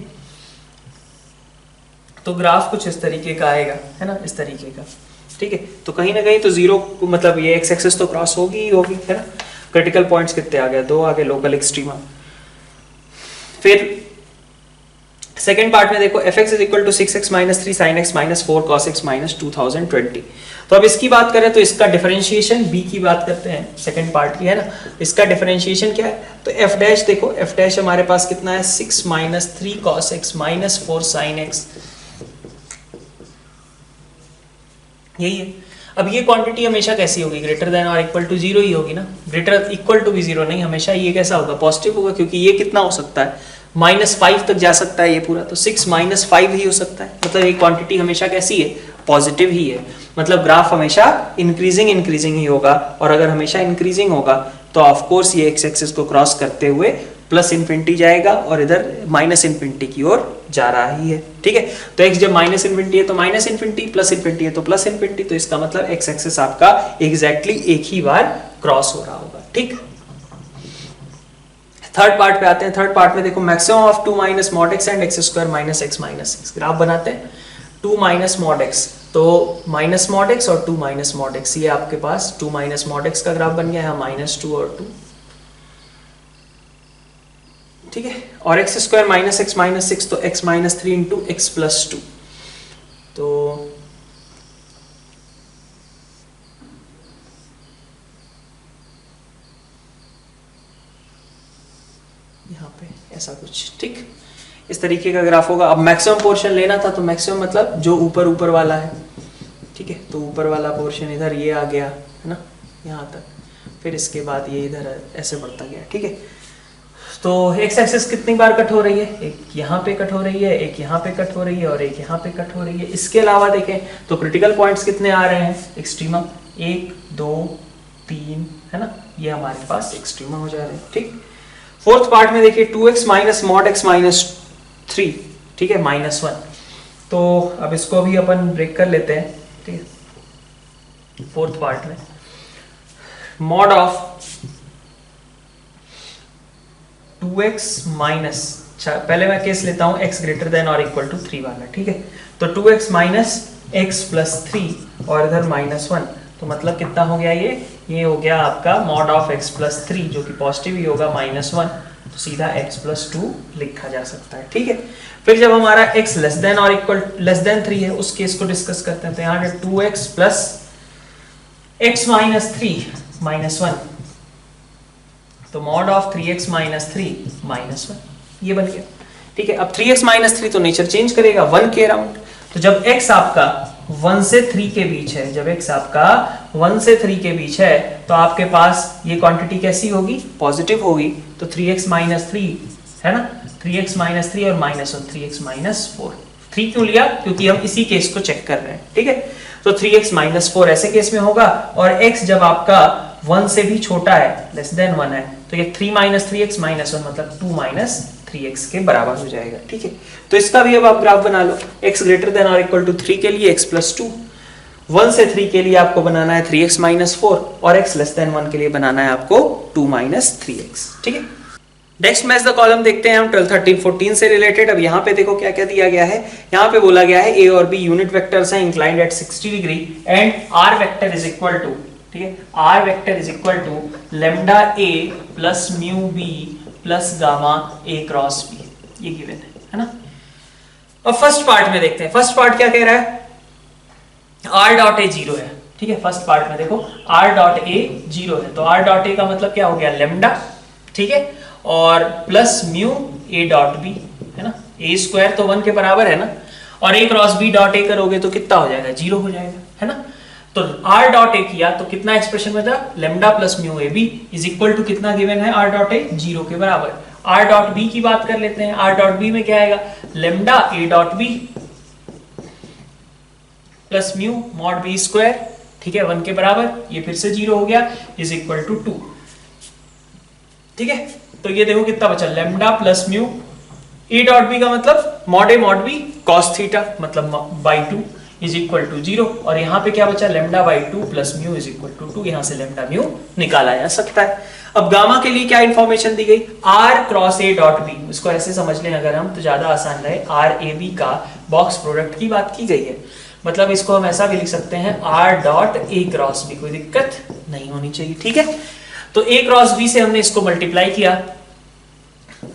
तो ग्राफ कुछ इस तरीके का आएगा, है ना, इस तरीके का, ठीक है। तो कहीं ना कहीं तो जीरो, मतलब ये एक्स एक्सिस तो क्रॉस होगी ही होगी, है ना। क्रिटिकल पॉइंट्स कितने आ गए, 2 आ गए लोकल एक्सट्रीमा। फिर सेकेंड पार्ट में देखो, fx is equal to 6x minus 3 sin x minus 4 cos x minus 2020। तो अब इसकी बात करें तो इसका डिफरेंशिएशन, b की बात करते हैं सेकेंड पार्ट की, है ना। इसका डिफरेंशिएशन क्या है, तो f डैश देखो, f डैश हमारे पास कितना है, 6 minus 3 cos x minus 4 sin x, यही है। अब ये क्वांटिटी हमेशा कैसी होगी, ग्रेटर देन और इक्वल टू 0 ही होगी ना, ग्रेटर इक्वल टू भी 0 नहीं, हमेशा ये कैसा होगा, पॉजिटिव होगा, क्योंकि ये कितना हो सकता है, -5 तक जा सकता है ये पूरा, तो 6 माइनस 5 ही हो सकता है, मतलब ये क्वांटिटी हमेशा कैसी है, पॉजिटिव ही है, मतलब ग्राफ हमेशा इंक्रीजिंग ही होगा, और अगर हमेशा इंक्रीजिंग होगा तो ऑफ कोर्स ये एक्स एक्सिस को क्रॉस करते हुए प्लस इन्फिनिटी जाएगा, और इधर माइनस इन्फिनिटी की ओर जा रहा ही है, ठीक है। तो x जब माइनस इन्फिनिटी है तो माइनस इन्फिनिटी, प्लस इन्फिनिटी है तो प्लस इन्फिनिटी, तो इसका मतलब एक्स एक्सिस आपका एग्जैक्टली एक ही बार क्रॉस हो रहा होगा, ठीक। थर्ड पार्ट पे आते हैं। थर्ड पार्ट में देखो, maximum of 2 minus mod x and x square minus x minus 6, graph बनाते हैं। 2 माइनस मॉड एक्स, तो माइनस मॉड एक्स और 2 माइनस मॉड एक्स, ये आपके पास 2 माइनस मॉड एक्स का ग्राफ बन गया है, -2 और 2, ठीक है। और x square minus x minus 6, तो x minus 3 into x plus 2, तो यहाँ पे ऐसा कुछ, ठीक। इस तरीके का ग्राफ होगा। अब मैक्सिमम पोर्शन लेना था तो मैक्सिमम मतलब जो ऊपर वाला है, ठीक है, तो ऊपर वाला पोर्शन इधर ये आ गया है ना यहाँ तक, फिर इसके बाद ये इधर ऐसे बढ़ता गया, ठीक है। तो एक्स एक्सिस कितनी बार कट हो रही है, एक यहाँ पे कट हो रही है, एक यहाँ पे कट हो रही है और एक यहाँ पे कट हो रही है। इसके अलावा देखें तो क्रिटिकल पॉइंट्स कितने आ रहे हैं एक्सट्रीमा, 1 2 3 है ना, ये हमारे पास एक्सट्रीमा हो जा रहे हैं, ठीक। फोर्थ पार्ट में देखिए 2x minus mod x minus 3, ठीक है, -1। तो अब इसको भी अपन ब्रेक कर लेते हैं, ठीक है। फोर्थ पार्ट में मॉड ऑफ 2x माइनस, पहले मैं केस लेता हूं x ग्रेटर देन और इक्वल टू 3 वाला, ठीक है। तो 2x माइनस x प्लस 3 और इधर -1, तो मतलब कितना हो गया ये हो गया आपका मॉड ऑफ x प्लस 3, जो कि पॉजिटिव ही होगा, -1, तो सीधा x प्लस 2 लिखा जा सकता है, ठीक है। फिर जब हमारा x लेस देन और इक्वल लेस देन 3 है, उस केस को डिस्कस करते हैं। तो यहाँ पे 2x प्लस x माइनस 3 -1, तो मॉड ऑफ 3x माइनस 3 -1, ये बन गया, ठीक है। अब 3x माइनस 3 तो नेचर चेंज करेगा 1 के अराउंड, तो जब x आपका 1 से 3 के बीच है, जब x आपका 1 से 3 के बीच है, तो आपके पास ये क्वांटिटी कैसी होगी, पॉजिटिव होगी। तो 3x माइनस 3 है ना, 3x माइनस 3 और -1 3x माइनस 4, 3 क्यों लिया, क्योंकि हम इसी केस को चेक कर रहे हैं, ठीक है। तो 3x माइनस 4 ऐसे केस में होगा, और x जब आपका 1 से भी छोटा है, लेस देन 1 है, तो ये 3 माइनस 3x माइनस 1 मतलब 2 माइनस 3x के बराबर हो जाएगा, ठीक है। तो इसका भी अब आप ग्राफ बना लो, x ग्रेटर देन और इक्वल टू 3 के लिए x प्लस 2, 1 से 3 के लिए आपको बनाना है 3x माइनस 4, और x लेस देन 1 के लिए बनाना है आपको 2 माइनस 3x, ठीक है। नेक्स्ट मैच द कॉलम देखते हैं हम 12 13 14 से रिलेटेड। अब यहाँ पे देखो क्या क्या दिया गया है, यहाँ पे बोला गया है a और b यूनिट वेक्टर्स हैं inclined at 60 degree and r vector is equal to, ठीक है, r vector is equal to lambda a plus mu b plus gamma a cross b, ये गिवन है ना। अब फर्स्ट पार्ट में देखते हैं, फर्स्ट पार्ट क्या कह रहा है, r डॉट a 0 है, ठीक है। फर्स्ट पार्ट में देखो r डॉट a 0 है, तो r डॉट a का मतलब क्या हो गया, लैम्डा, ठीक है, और plus mu a dot b है ना, a स्क्वायर तो 1 के बराबर है ना, और a cross b dot a करोगे तो कितना हो जाएगा, 0 हो जाएगा, है ना। तो r डॉट a किया तो कितना एक्सप्रेशन में था, lambda plus mu a b is equal to कितना गिवन है, r डॉट a 0 के बराबर। r डॉट b की बात कर लेते हैं, r डॉट b में क्या आएगा, lambda a dot b plus mu mod b square, ठीक है, 1 के बराबर, ये फिर से 0 हो गया, इज इक्वल टू 2, ठीक है। तो ये देखो कितना बचा, lambda plus mu a dot b का मतलब mod a mod b cos theta मतलब बाई 2 इज इक्वल टू 0, और यहाँ पे क्या बचा, lambda by 2 plus mu is equal to 2, यहाँ से लैम्डा म्यू निकाला जा सकता है। अब गामा के लिए क्या इंफॉर्मेशन दी गई, r cross a dot b, इसको ऐसे समझ लें अगर हम तो ज्यादा आसान रहे, r a b का बॉक्स प्रोडक्ट की बात की गई है, मतलब इसको हम ऐसा भी लिख सकते हैं r dot a cross b, कोई दिक्कत नहीं होनी चाहिए, ठीक है। तो a क्रॉस b से हमने इसको मल्टीप्लाई किया,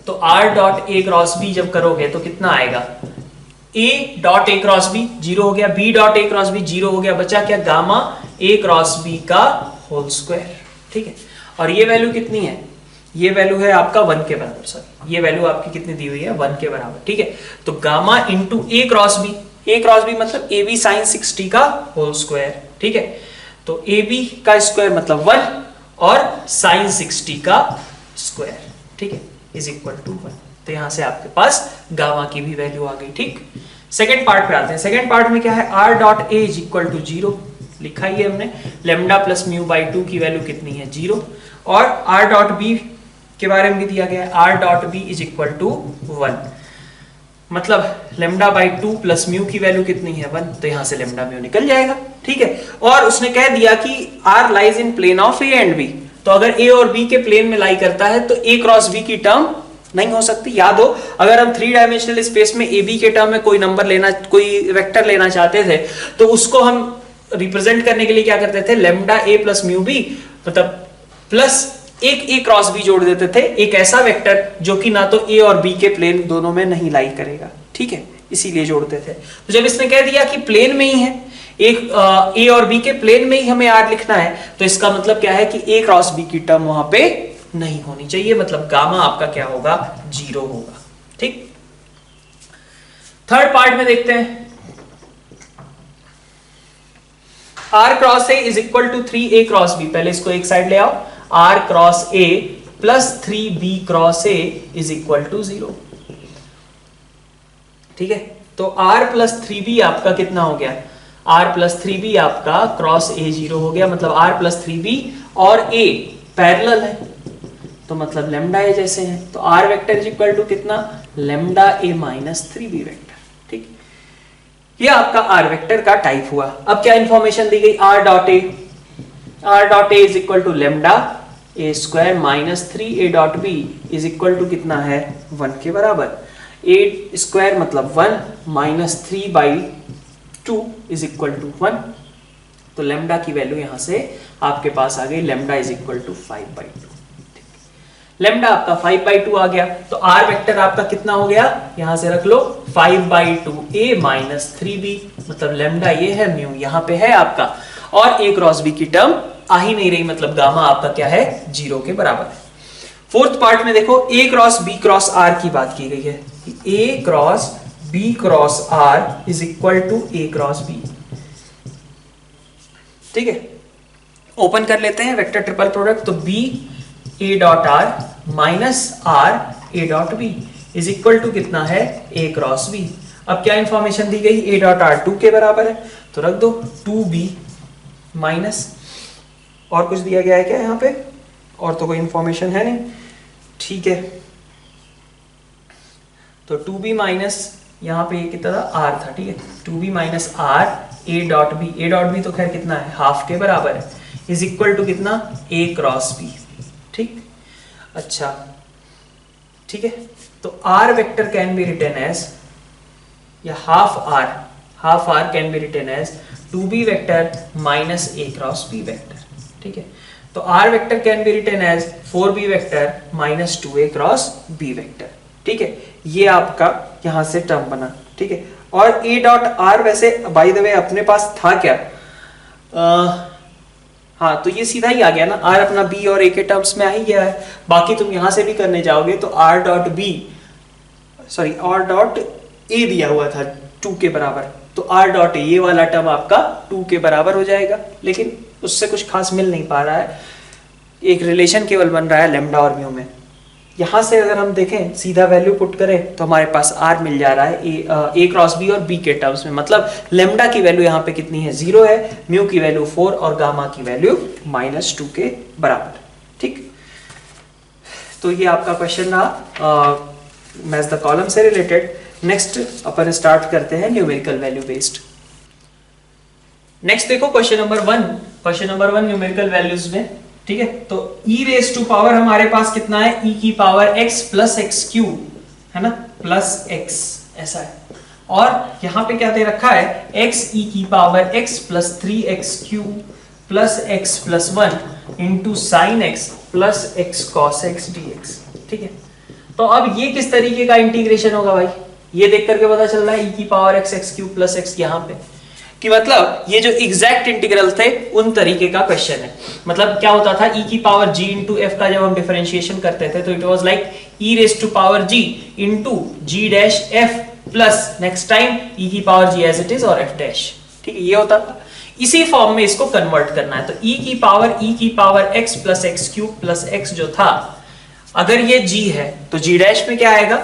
तो r dot a cross b जब करोगे तो कितना आएगा, a dot a cross b 0 हो गया, b dot a cross b 0 हो गया, बचा क्या, गामा a क्रॉस b का होल स्क्वायर, ठीक है। और ये वैल्यू कितनी है, ये वैल्यू है आपका 1 के बराबर, सॉरी ये वैल्यू आपकी कितनी दी हुई है, 1 के बराबर, ठीक है। तो gamma into a cross b मतलब ab साइन 60 का होल स्क्वायर, ठीक है। तो ab का स्क्वायर मतलब 1 और साइन 60 का स्क्वायर, ठीक है, इज इक्वल टू 1। तो यहां से आपके पास गामा की भी वैल्यू आ गई, ठीक। सेकंड पार्ट पे आते हैं, सेकंड पार्ट में क्या है, r dot a is equal to 0 लिखा ही है हमने, लैम्डा प्लस म्यू बाई 2 की वैल्यू कितनी है, 0, और r डॉट b के बारे में भी दिया गया है, r dot b is equal to 1, मतलब लैम्डा बाई 2 प्लस म्यू की वैल्यू कितनी है, 1, तो यहां से लैम्डा म्यू निकल जाएगा, ठीक है। और उसने कह दिया कि r lies in plane of a and b, तो अगर a और b के प्लेन में लाई करता है तो a क्रॉस b की टर्म नहीं हो सकती। याद हो, अगर हम 3 डायमेंशनल स्पेस में ए बी के टर्म में कोई नंबर लेना, कोई वेक्टर लेना चाहते थे, तो उसको हम रिप्रेजेंट करने के लिए क्या करते थे, लैम्डा ए प्लस म्यू बी मतलब प्लस एक ए क्रॉस बी जोड़ देते थे, एक ऐसा वेक्टर जो कि ना तो ए और बी के प्लेन दोनों में नहीं लाई करेगा, ठीक है, इसीलिए जोड़ते थे। तो जब इसने कह दिया कि प्लेन में ही है, एक ए और बी के प्लेन में ही हमें आर लिखना है, तो इसका मतलब क्या है कि ए क्रॉस बी की टर्म वहां पे नहीं होनी चाहिए, मतलब गामा आपका क्या होगा, 0 होगा, ठीक। थर्ड पार्ट में देखते हैं, r cross a is equal to 3a cross b। पहले इसको एक साइड ले आओ, r cross a plus 3b cross a is equal to 0। ठीक है, तो r प्लस 3b आपका कितना हो गया, r प्लस 3b आपका क्रॉस a 0 हो गया, मतलब r प्लस 3b और a पैरेलल है, तो मतलब लेमडा a जैसे हैं, तो r vector is equal to कितना, lambda a minus 3b vector. ठीक, ये आपका r वेक्टर का टाइप हुआ। अब क्या इंफॉर्मेशन दी गई, r dot a is equal to lambda a square minus 3a dot b is equal to कितना है, 1 के बराबर। a स्क्वायर मतलब 1 माइनस 3/2 इज इक्वल टू 1, तो लेमडा की वैल्यू यहां से आपके पास आ गई, lambda is equal to 5/2। Lambda आपका 5/2 आ गया, तो r वेक्टर आपका कितना हो गया, यहां से रख लो 5/2a माइनस 3b, मतलब लेमडा ये है, म्यू यहां पे है आपका, और a क्रॉस b की टर्म आ ही नहीं रही, मतलब गामा आपका क्या है, 0 के बराबर है। फोर्थ पार्ट में देखो, a cross b cross r की बात की गई है, a cross b cross r is equal to a cross b। ठीक है, ओपन कर लेते हैं वेक्टर ट्रिपल प्रोडक्ट, तो b a dot r minus r a dot b is equal to कितना है, a क्रॉस b। अब क्या इंफॉर्मेशन दी गई, a डॉट r 2 के बराबर है, तो रख दो 2b माइनस, और कुछ दिया गया है क्या यहाँ पे, और तो कोई इंफॉर्मेशन है नहीं। ठीक है, तो 2b माइनस यहाँ पे कितना था, r था। ठीक है, 2b minus r a dot b तो खैर कितना है, हाफ के बराबर है, इज इक्वल टू कितना, a क्रॉस b। ठीक, अच्छा ठीक है, तो r vector can be written as, या half r can be written as 2b vector minus a cross b vector. ठीक है, तो r vector can be written as 4b vector minus 2a cross b vector. ठीक है, ये आपका यहां से टर्म बना। ठीक है, और a डॉट r वैसे बाय द वे अपने पास था क्या, हाँ, तो ये सीधा ही आ गया ना, r अपना b और a के टर्म्स में आ ही गया है। बाकी तुम यहां से भी करने जाओगे तो r डॉट a दिया हुआ था 2 के बराबर, तो r डॉट a वाला टर्म आपका 2 के बराबर हो जाएगा, लेकिन उससे कुछ खास मिल नहीं पा रहा है, एक रिलेशन केवल बन रहा है लेमडा और म्यू में। यहां से अगर हम देखें, सीधा वैल्यू पुट करें, तो हमारे पास r मिल जा रहा है a क्रॉस b और b के टर्म्स में, मतलब लेमडा की वैल्यू यहाँ पे कितनी है, 0 है, म्यू की वैल्यू 4 और गामा की वैल्यू -2 के बराबर। ठीक, तो ये आपका क्वेश्चन रहा मैच द कॉलम से रिलेटेड। नेक्स्ट अपन स्टार्ट करते हैं न्यूमेरिकल वैल्यू बेस्ड। नेक्स्ट देखो क्वेश्चन नंबर 1 न्यूमेरिकल वैल्यूज में। ठीक है, तो e रेस टू पावर हमारे पास कितना है, e की power x plus x Q है ना, प्लस x ऐसा है, और यहां पे क्या दे रखा है, x e की power x plus 3x Q plus x plus 1 into sine x plus x cos x dx। ठीक है, तो अब ये किस तरीके का इंटीग्रेशन होगा भाई, ये देख करके पता चल रहा है e की power x x Q plus x यहाँ पे, कि मतलब ये जो एग्जैक्ट इंटीग्रल थे उन तरीके का क्वेश्चन है। मतलब क्या होता था, e की पावर g इंटू एफ का जब हम डिफरेंशिएशन करते थे तो it was like e raise to power g into g dash f plus next time e की power g as it is और f डैश। ठीक है, ये होता था, इसी फॉर्म में इसको कन्वर्ट करना है। तो e की power x plus x cube plus x जो था, अगर ये g है तो g डैश में क्या आएगा,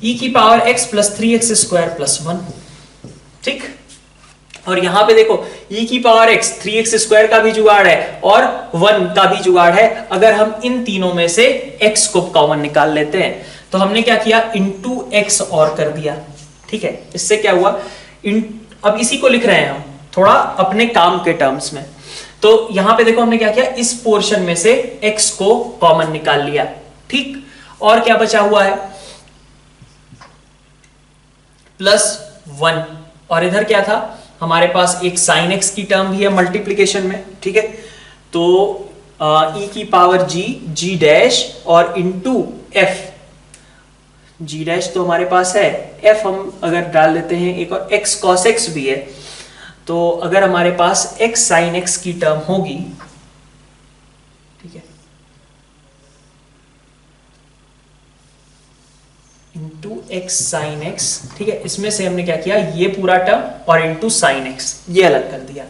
e की power x plus 3x square plus 1। ठीक, और यहां पे देखो e की पावर x 3x स्क्वायर का भी जुगाड़ है और 1 का भी जुगाड़ है। अगर हम इन तीनों में से x को कॉमन निकाल लेते हैं तो हमने क्या किया, इंटू x और कर दिया। ठीक है, इससे क्या हुआ, अब इसी को लिख रहे हैं हम थोड़ा अपने काम के टर्म्स में। तो यहां पे देखो हमने क्या किया, इस पोर्शन में से x को कॉमन निकाल लिया। ठीक, और क्या बचा हुआ है, +1, और इधर क्या था हमारे पास, एक साइन x की टर्म भी है मल्टीप्लीकेशन में। ठीक है, तो e की पावर g डैश और इंटू f, g डैश तो हमारे पास है, f हम अगर डाल देते हैं एक, और x cos x भी है, तो अगर हमारे पास x sin x की टर्म होगी, ठीक है, इंटू एक्स साइन एक्स, ठीक है, इसमें से हमने क्या किया, ये पूरा टर्म और इंटू साइन एक्स ये अलग कर दिया,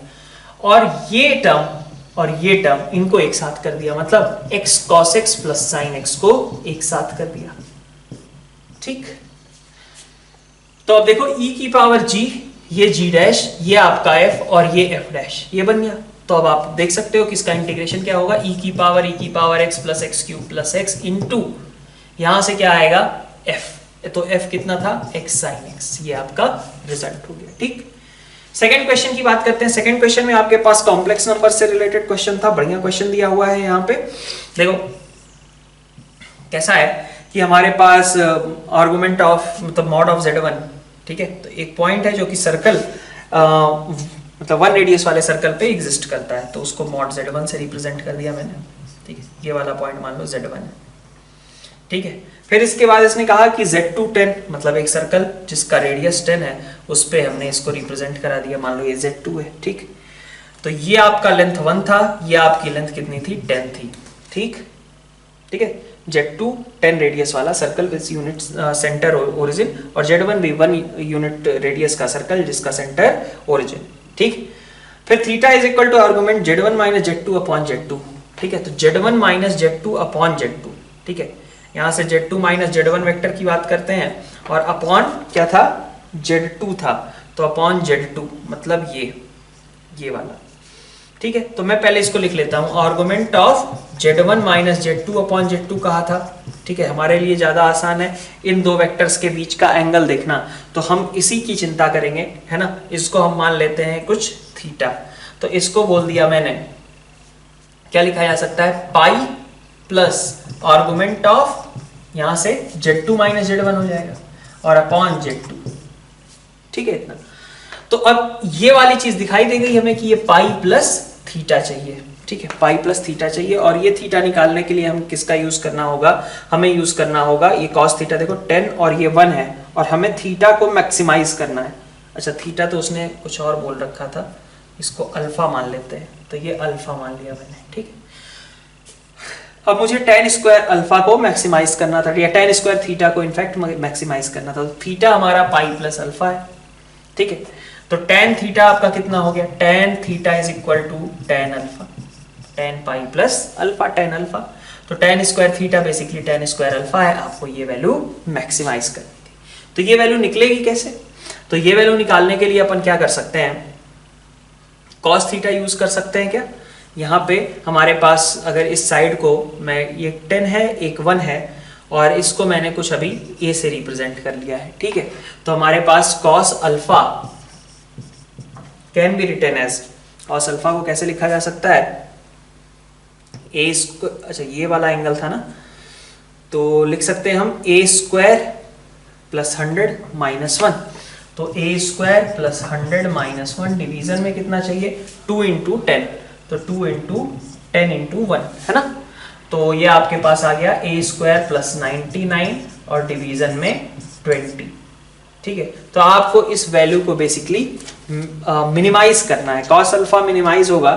और ये टर्म और ये टर्म इनको एक साथ कर दिया, मतलब x cos x plus sine x को एक साथ कर दिया। ठीक, तो अब देखो e की पावर g, ये g डैश, ये आपका f और ये f डैश, ये बन गया। तो अब आप देख सकते हो कि इसका इंटीग्रेशन क्या होगा, e की power x plus x cube plus x into यहां से क्या आएगा f, तो f कितना था x साइन x, ये आपका रिजल्ट हो गया। ठीक, सेकंड क्वेश्चन की बात करते हैं। सेकंड क्वेश्चन में आपके पास कॉम्प्लेक्स नंबर से रिलेटेड क्वेश्चन था, बढ़िया क्वेश्चन दिया हुआ है यहाँ पे। देखो कैसा है कि हमारे पास आर्गुमेंट ऑफ मतलब मॉड ऑफ z1, ठीक है, तो एक पॉइंट है जो कि सर्कल मतलब 1 रेडियस वाले सर्कल पे एग्जिस्ट करता है, तो उसको मॉड z1 से रिप्रेजेंट कर दिया मैंने। ठीक है, ये वाला पॉइंट मान लो z1 है। ठीक है, फिर इसके बाद इसने कहा कि z2 10, मतलब एक सर्कल जिसका रेडियस 10 है उस पे हमने इसको रिप्रेजेंट करा दिया, मान लो ये z2 है। ठीक, तो ये आपका लेंथ 1 था, ये आपकी लेंथ कितनी थी 10 थी। ठीक, ठीक है, z2 10 रेडियस वाला circle with unit centre origin, और z1 भी 1 यूनिट रेडियस का सर्कल जिसका सेंटर ओरिजिन। ठीक, फिर theta is equal to argument z1 minus z2 upon z2। ठीक है, तो z1 minus z2 upon z2। ठीक है, यहां से z2 माइनस z1 वेक्टर की बात करते हैं, और अपॉन क्या था z2 था, तो अपॉन z2 मतलब ये वाला। ठीक है, तो मैं पहले इसको लिख लेता हूं, argument of z1 minus z2 upon z2 कहा था। ठीक है, हमारे लिए ज्यादा आसान है इन दो वेक्टर्स के बीच का एंगल देखना, तो हम इसी की चिंता करेंगे, है ना। इसको हम मान लेते हैं कुछ थीटा, तो इसको बोल दिया मैंने, क्या लिखा जा सकता है, पाई प्लस आर्गुमेंट ऑफ यहां से z2 माइनस z1 हो जाएगा, और अपॉन z2। ठीक है, इतना। तो अब ये वाली चीज दिखाई दे गई हमें कि ये पाई प्लस थीटा चाहिए। ठीक है, पाई प्लस थीटा चाहिए, और ये थीटा निकालने के लिए हम किसका यूज करना होगा, हमें यूज करना होगा ये कॉस थीटा। देखो 10 और ये 1 है, और हमें थीटा को मैक्सिमाइज करना है। अच्छा, थीटा तो उसने कुछ और बोल रखा था, इसको अल्फा मान लेते हैं, तो ये अल्फा मान लिया मैंने। ठीक है, अब मुझे tan स्क्वायर अल्फा को मैक्सिमाइज करना था, या tan स्क्वायर थीटा को इनफैक्ट मैक्सिमाइज करना था, तो थीटा हमारा पाई प्लस अल्फा है। ठीक है, तो tan थीटा आपका कितना हो गया, tan theta is equal to tan alpha, tan pi plus alpha tan alpha, तो tan square theta basically tan square alpha है। आपको ये वैल्यू मैक्सिमाइज करनी थी, तो ये वैल्यू निकलेगी कैसे, तो ये वैल्यू निकालने के लिए अपन क्या कर सकते हैं, cos थीटा यूज कर सकते हैं क्या। यहाँ पे हमारे पास अगर इस साइड को मैं, ये 10 है एक 1 है, और इसको मैंने कुछ अभी a से रिप्रेजेंट कर लिया है। ठीक है, तो हमारे पास cos alpha can be written as, cos alpha को कैसे लिखा जा सकता है, a स्क्वायर, अच्छा ये वाला एंगल था ना, तो लिख सकते हैं हम a स्क्वायर प्लस 100 माइनस 1, तो a square plus 100 minus 1 division में कितना चाहिए 2 इंटू 10, तो 2 इंटू 10 इंटू 1 है ना, तो ये आपके पास आ गया a स्क्वायर प्लस 99 और डिवीजन में 20। ठीक है, तो आपको इस वैल्यू को बेसिकली मिनिमाइज करना है। cos अल्फा मिनिमाइज होगा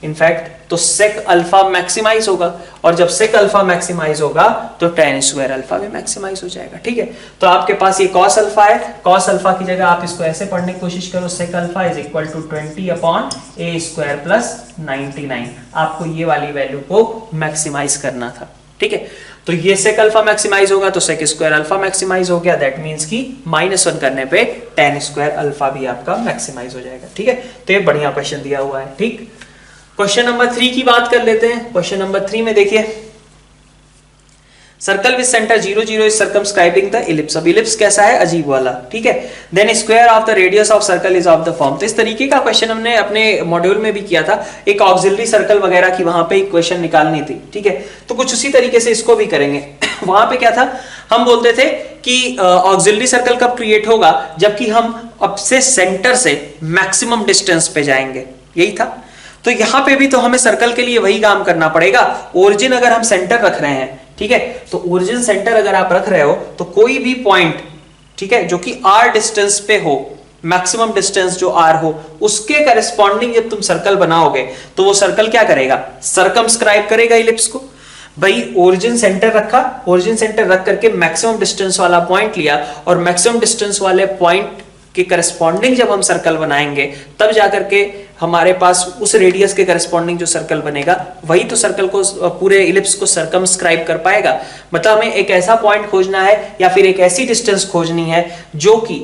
इनफैक्ट, तो sec अल्फा मैक्सिमाइज होगा, और जब sec अल्फा मैक्सिमाइज होगा तो tan स्क्वायर अल्फा भी मैक्सिमाइज हो जाएगा। ठीक है, तो आपके पास ये cos अल्फा है, cos अल्फा की जगह आप इसको ऐसे पढ़ने की कोशिश करो, sec alpha is equal to 20 upon a square plus 99। आपको ये वाली वैल्यू को मैक्सिमाइज करना था। ठीक है, तो ये sec अल्फा मैक्सिमाइज होगा तो sec स्क्वायर अल्फा मैक्सिमाइज हो गया, दैट मींस कि -1 करने पे tan स्क्वायर अल्फा भी आपका मैक्सिमाइज हो जाएगा। ठीक है, तो ये बढ़िया क्वेश्चन दिया हुआ है। ठीक, क्वेश्चन नंबर 3 की बात कर लेते हैं। क्वेश्चन नंबर 3 में देखिए, circle with centre 0 0 is circumscribing the ellipse. अब इलिप्स कैसा है, अजीब वाला। ठीक है, then square of the radius of circle is of the form. तो इस तरीके का क्वेश्चन हमने अपने मॉड्यूल में भी किया था, एक ऑक्सिलरी सर्कल वगैरह की वहां पे इक्वेशन निकालनी थी। ठीक है, तो कुछ उसी तरीके से इसको भी करेंगे। वहां पे क्या था, हम बोलते थे कि ऑक्सिलरी सर्कल कब क्रिएट होगा, जबकि हम अब से सेंटर से मैक्सिमम डिस्टेंस पे जाएंगे, यही था। तो यहां पे भी तो हमें सर्कल के लिए वही काम करना पड़ेगा। ओरिजिन अगर हम सेंटर रख रहे हैं, ठीक है, तो ओरिजिन सेंटर अगर आप रख रहे हो तो कोई भी पॉइंट, ठीक है, जो कि r डिस्टेंस पे हो, मैक्सिमम डिस्टेंस जो r हो, उसके करस्पॉन्डिंग जब तुम सर्कल बनाओगे तो वो सर्कल क्या करेगा, सर्कमस्क्राइब करेगा इलिप्स को। भाई ओरिजिन सेंटर रखा, ओरिजिन सेंटर रख करके मैक्सिमम डिस्टेंस वाला पॉइंट लिया, और मैक्सिमम डिस्टेंस वाले पॉइंट के करस्पॉन्डिंग जब हम सर्कल बनाएंगे तब जाकर के हमारे पास उस रेडियस के करस्पॉन्डिंग जो सर्कल बनेगा वही तो सर्कल को, पूरे इलिप्स को सरकमस्क्राइब कर पाएगा। मतलब हमें एक ऐसा पॉइंट खोजना है या फिर एक ऐसी डिस्टेंस खोजनी है जो कि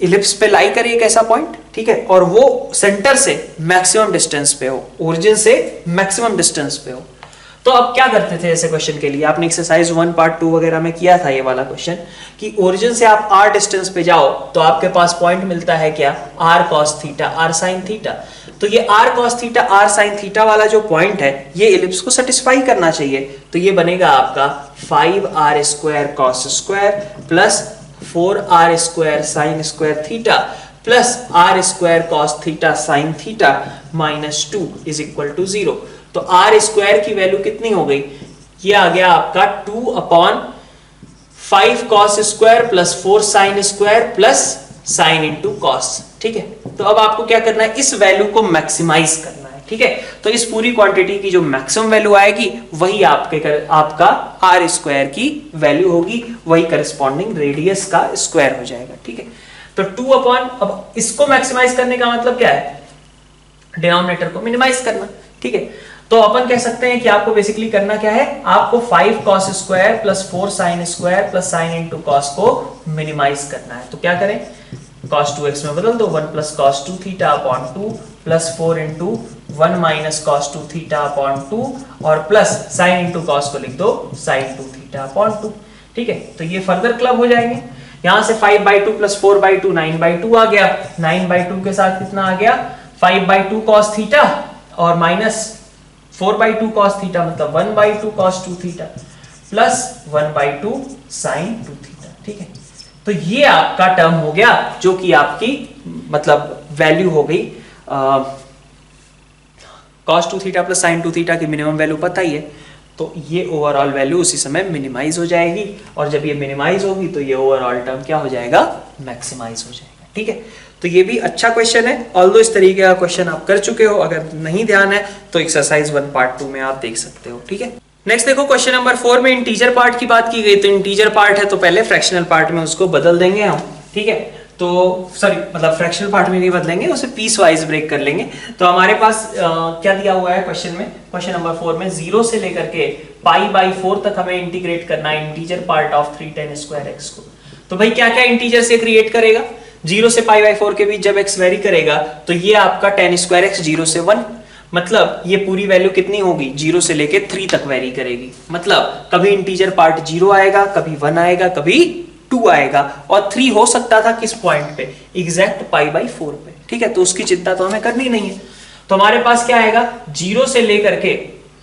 इलिप्स पे लाई करे, एक ऐसा पॉइंट, ठीक है, और वो सेंटर से मैक्सिमम डिस्टेंस पे हो, ओरिजिन से मैक्सिमम डिस्टेंस पे हो। तो अब क्या करते थे ऐसे क्वेश्चन के लिए, आपने एक्सरसाइज 1 पार्ट 2 वगैरह में किया था ये वाला क्वेश्चन, कि ओरिजिन से आप r डिस्टेंस पे जाओ तो आपके पास पॉइंट मिलता है क्या, r cos theta r sin theta. तो ये r cos theta r sin theta वाला जो पॉइंट है ये इलिप्स को सेटिस्फाई करना चाहिए। तो ये बनेगा आपका 5r square cos square plus 4r square sin square theta plus r square cos theta sin theta minus 2 is equal to 0। तो r स्क्वायर की वैल्यू कितनी हो गई, ये आ गया आपका 2/5 cos square plus 4 sin square plus sin into cos. ठीक है, तो अब आपको क्या करना है, इस वैल्यू को मैक्सिमाइज करना है। ठीक है, तो इस पूरी क्वांटिटी की जो मैक्सिमम वैल्यू आएगी वही आपका r स्क्वायर की वैल्यू होगी, वही करस्पॉन्डिंग रेडियस का स्क्वायर हो जाएगा। ठीक है, तो 2 अब इसको मैक्सिमाइज करने का मतलब क्या है, डिनोमिनेटर को मिनिमाइज करना। ठीक है, तो अपन कह सकते हैं कि आपको बेसिकली करना क्या है, आपको 5 cos square plus 4 sin square plus sin into cos को मिनिमाइज करना है। तो क्या करें, cos 2x में बदल दो, 1 plus cos 2 theta upon 2 plus 4 into 1 minus cos 2 theta upon 2 और प्लस sin इंटू कॉस को लिख दो sin 2 थीटा अपॉन 2। ठीक है, तो ये फर्दर क्लब हो जाएंगे, यहां से 5/2 प्लस 4/2 9/2 आ गया, 9/2 के साथ कितना आ गया 5/2 cos थीटा और माइनस 4/2 cos थीटा मतलब 1/2 cos 2 theta plus 1/2 sin 2 theta. ठीक है, तो ये आपका टर्म हो गया जो कि आपकी मतलब वैल्यू हो गई cos 2 theta plus sin 2 theta की मिनिमम वैल्यू पता ही है, तो ये ओवरऑल वैल्यू उसी समय मिनिमाइज हो जाएगी, और जब ये मिनिमाइज होगी तो ये ओवरऑल टर्म क्या हो जाएगा, मैक्सिमाइज हो जाएगा। ठीक है, तो ये भी अच्छा क्वेश्चन है, ऑल्दो इस तरीके का क्वेश्चन आप कर चुके हो, अगर नहीं ध्यान है तो एक्सरसाइज 1 पार्ट 2 में आप देख सकते हो। ठीक है, नेक्स्ट देखो क्वेश्चन नंबर 4 में इंटीजर पार्ट की बात की गई, तो इंटीजर पार्ट है तो पहले फ्रैक्शनल पार्ट में उसको बदल देंगे हम। ठीक है, तो सॉरी मतलब फ्रैक्शनल पार्ट में नहीं बदलेंगे, उसे पीस वाइज ब्रेक कर लेंगे। तो हमारे पास क्या दिया हुआ है क्वेश्चन में, क्वेश्चन नंबर 4 में 0 से लेकर के π/4 तक हमें इंटीग्रेट करना है integer part of 3tan square x को। तो भाई क्या क्या इंटीजर से क्रिएट करेगा, 0 से π/4 के बीच जब x वेरी करेगा तो ये आपका tan स्क्वायर x 0 से 1, मतलब ये पूरी वैल्यू कितनी होगी 0 से लेके 3 तक वेरी करेगी, मतलब कभी इंटीजर पार्ट 0 आएगा, कभी 1 आएगा, कभी 2 आएगा, और 3 हो सकता था किस पॉइंट पे, एग्जैक्ट π/4 पे। ठीक है, तो उसकी चिंता तो हमें करनी नहीं है। तो हमारे पास क्या आएगा 0 से लेकर के,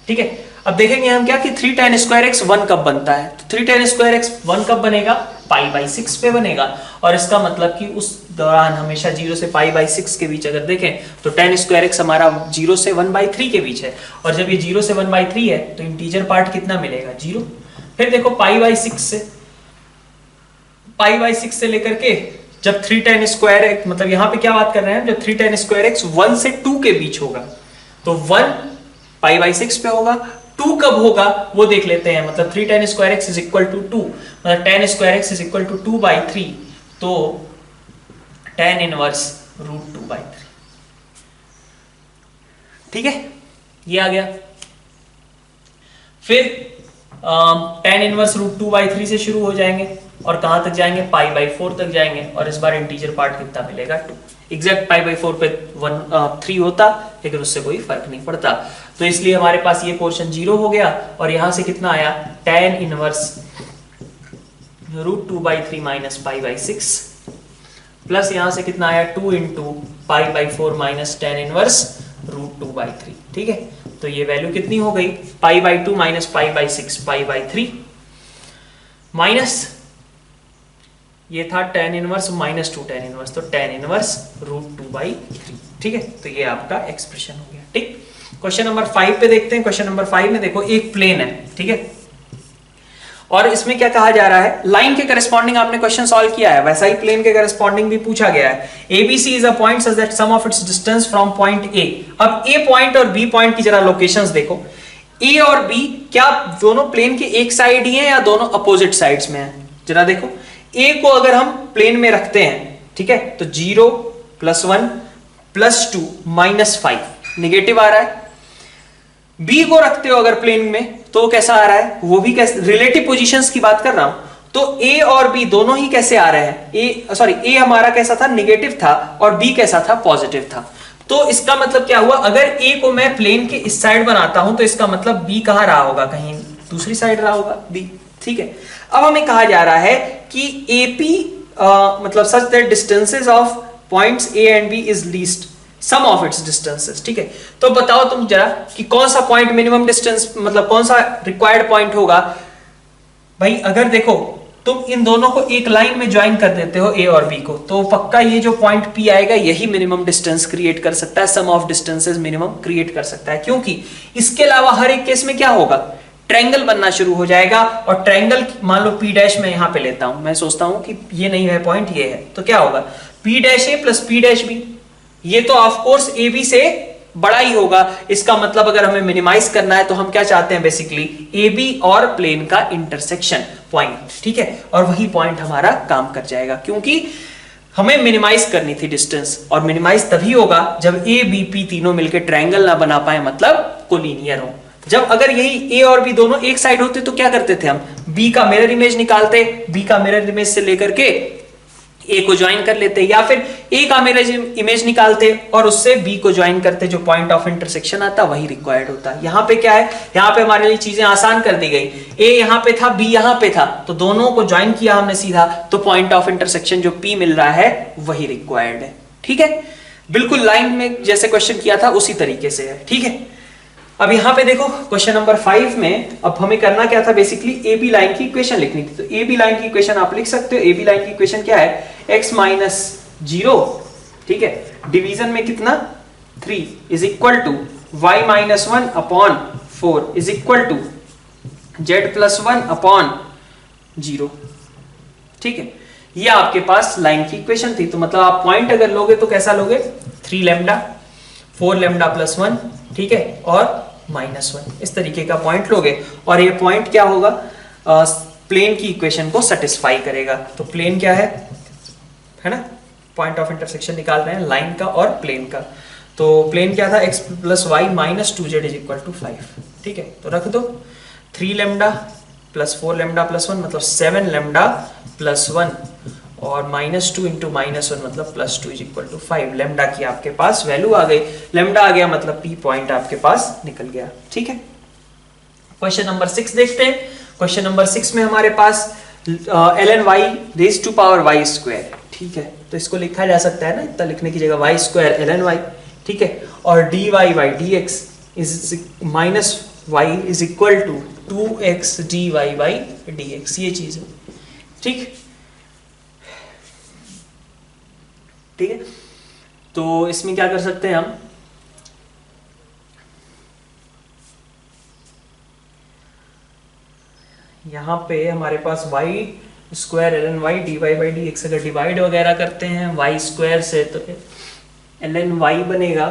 ठीक है, अब देखेंगे हम क्या कि 3tan स्क्वायर x 1 कब बनता है, तो 3tan स्क्वायर x 1 कब बनेगा, π/6 पे बनेगा, और इसका मतलब कि उस दौरान हमेशा 0 से π/6 के बीच अगर देखें तो tan स्क्वायर x हमारा 0 से 1/3 के बीच है, और जब ये 0 से 1/3 है तो इंटीजर पार्ट कितना मिलेगा 0। फिर देखो π/6 से लेकर के जब 3tan स्क्वायर x, मतलब यहाँ पे क्या बात कर रहे हैं, जब 3tan स्क्वायर x 1 से 2 के बीच होगा तो 1 π/6 पे होगा, 2 कब होगा वो देख लेते हैं, मतलब 3tan square x is equal to 2, मतलब tan square x is equal to 2/3, तो tan इनवर्स √2/3। ठीक है, ये आ गया। फिर tan इनवर्स √2/3 से शुरू हो जाएंगे और कहां तक जाएंगे, π/4 तक जाएंगे, और इस बार इंटीजर पार्ट कितना मिलेगा 2, एग्जैक्ट π/4 पे 3 होता, लेकिन उससे कोई फर्क नहीं पड़ता, तो इसलिए हमारे पास ये पोर्शन 0 हो गया, और यहां से कितना आया tan इनवर्स √2/3 माइनस π/6 प्लस यहां से कितना आया 2 इंटू π/4 माइनस tan इनवर्स √2/3। ठीक है, तो ये वैल्यू कितनी हो गई π/2 माइनस π/6 π/3 माइनस ये था tan inverse minus 2 tan inverse, तो tan इनवर्स √2/3। ठीक है, तो ये आपका एक्सप्रेशन हो गया। ठीक, क्वेश्चन नंबर 5 पे देखते हैं। क्वेश्चन नंबर 5 में देखो एक प्लेन है, ठीक है, और इसमें क्या कहा जा रहा है, लाइन के करस्पॉन्डिंग आपने क्वेश्चन सॉल्व किया है, वैसा ही प्लेन के करस्पॉन्डिंग भी पूछा गया है। ABC is a point such that sum of its distance from point A। अब A पॉइंट और B पॉइंट की जरा लोकेशंस देखो। ए और बी क्या दोनों प्लेन के एक साइड ही हैं या दोनों अपोजिट साइड्स में हैं? जरा देखो, ए को अगर हम प्लेन में रखते हैं, ठीक है, तो 0 +1 +2 -5 निगेटिव आ रहा है। बी को रखते हो अगर प्लेन में तो कैसा आ रहा है, वो भी कैसे, रिलेटिव पोजीशंस की बात कर रहा हूं, तो ए और बी दोनों ही कैसे आ रहे हैं, ए हमारा कैसा था, निगेटिव था, और बी कैसा था, पॉजिटिव था। तो इसका मतलब क्या हुआ, अगर ए को मैं प्लेन के इस साइड बनाता हूं तो इसका मतलब बी कहां रहा होगा, कहीं दूसरी साइड रहा होगा बी, ठीक है। अब हमें कहा जा रहा है कि एपी मतलब such that distances of points A and B is least sum of its distances, ठीक है। तो बताओ तुम जरा कि कौन सा पॉइंट मिनिमम डिस्टेंस, मतलब कौन सा रिक्वायर्ड पॉइंट होगा। भाई अगर देखो तुम इन दोनों को एक लाइन में ज्वाइन कर देते हो ए और बी को, तो पक्का ये जो पॉइंट पी आएगा यही मिनिमम डिस्टेंस क्रिएट कर सकता है, सम ऑफ डिस्टेंसेस मिनिमम क्रिएट कर सकता है, क्योंकि इसके अलावा हर एक केस में क्या होगा, ट्रायंगल बनना शुरू हो जाएगा। और ट्रायंगल मान लो पी डैश मैं यहां पे लेता हूं, मैं सोचता हूं कि ये नहीं है पॉइंट, ये है, तो क्या होगा, पी डैश ए प्लस पी डैश बी, ये तो ऑफ कोर्स ए बी से बड़ा ही होगा। इसका मतलब अगर हमें मिनिमाइज करना है तो हम क्या चाहते हैं, बेसिकली ए बी और प्लेन का इंटरसेक्शन पॉइंट, ठीक है, और वही पॉइंट हमारा काम कर जाएगा, क्योंकि हमें मिनिमाइज करनी थी डिस्टेंस, और मिनिमाइज तभी होगा जब ए बी पी तीनों मिलकर ट्रायंगल ना बना पाए, मतलब कोलिनियर हो। जब अगर यही ए और बी दोनों एक साइड होते तो क्या करते थे हम, बी का मिरर इमेज निकालते, बी का मिरर इमेज से लेकर के ए को ज्वाइन कर लेते, या फिर ए का मिरर इमेज निकालते और उससे बी को ज्वाइन करते, जो पॉइंट ऑफ इंटरसेक्शन आता वही रिक्वायर्ड होता। यहाँ पे क्या है, यहाँ पे हमारे लिए चीजें आसान कर दी गई, ए यहाँ पे था, बी यहाँ पे था, तो दोनों को ज्वाइन किया हमने सीधा, तो पॉइंट ऑफ इंटरसेक्शन जो पी मिल रहा है वही रिक्वायर्ड है, ठीक है। बिल्कुल लाइन में जैसे क्वेश्चन किया था उसी तरीके से है, ठीक है। अब यहाँ पे देखो क्वेश्चन नंबर 5 में अब हमें करना क्या था, बेसिकली ए बी लाइन की इक्वेशन लिखनी थी। तो ए बी लाइन की इक्वेशन आप लिख सकते हो। ए बी लाइन की इक्वेशन क्या है, x - 0, ठीक है, डिवीजन में कितना 3 is equal to y - 1 upon 4 is equal to z + 1 upon 0, ठीक है। ये आपके पास लाइन की इक्वेशन थी। तो मतलब आप पॉइंट अगर लोगे तो कैसा लोगे, 3 लैम्डा 4 लैम्डा + 1, ठीक है, और -1, इस तरीके का पॉइंट लोगे, और ये पॉइंट क्या होगा, प्लेन की इक्वेशन को सेटिस्फाई करेगा। तो प्लेन क्या है ना, पॉइंट ऑफ इंटरसेक्शन निकाल रहे हैं लाइन का और प्लेन का। तो प्लेन क्या था, x + y - 2z = 5, ठीक है। तो रख दो 3 लैम्डा + 4 लैम्डा + 1 मतलब 7 लैम्डा + 1, और -2 × -1 मतलब +2 = 5। लैम्डा की आपके पास वैल्यू आ गई, लैम्डा आ गया मतलब पी पॉइंट आपके पास निकल गया, ठीक है। क्वेश्चन नंबर 6 देखते हैं। क्वेश्चन नंबर 6 में हमारे पास ln y r², ठीक है। तो इसको लिखा जा सकता है ना, इतना लिखने की जगह y² ln y, ठीक है, और dy/dx -y = 2x dy/dx, ये चीज है, ठीक है। तो इसमें क्या कर सकते हैं हम, यहां पे हमारे पास y² ln y dy/dx, अगर डिवाइड वगैरह करते हैं y² से तो ln y बनेगा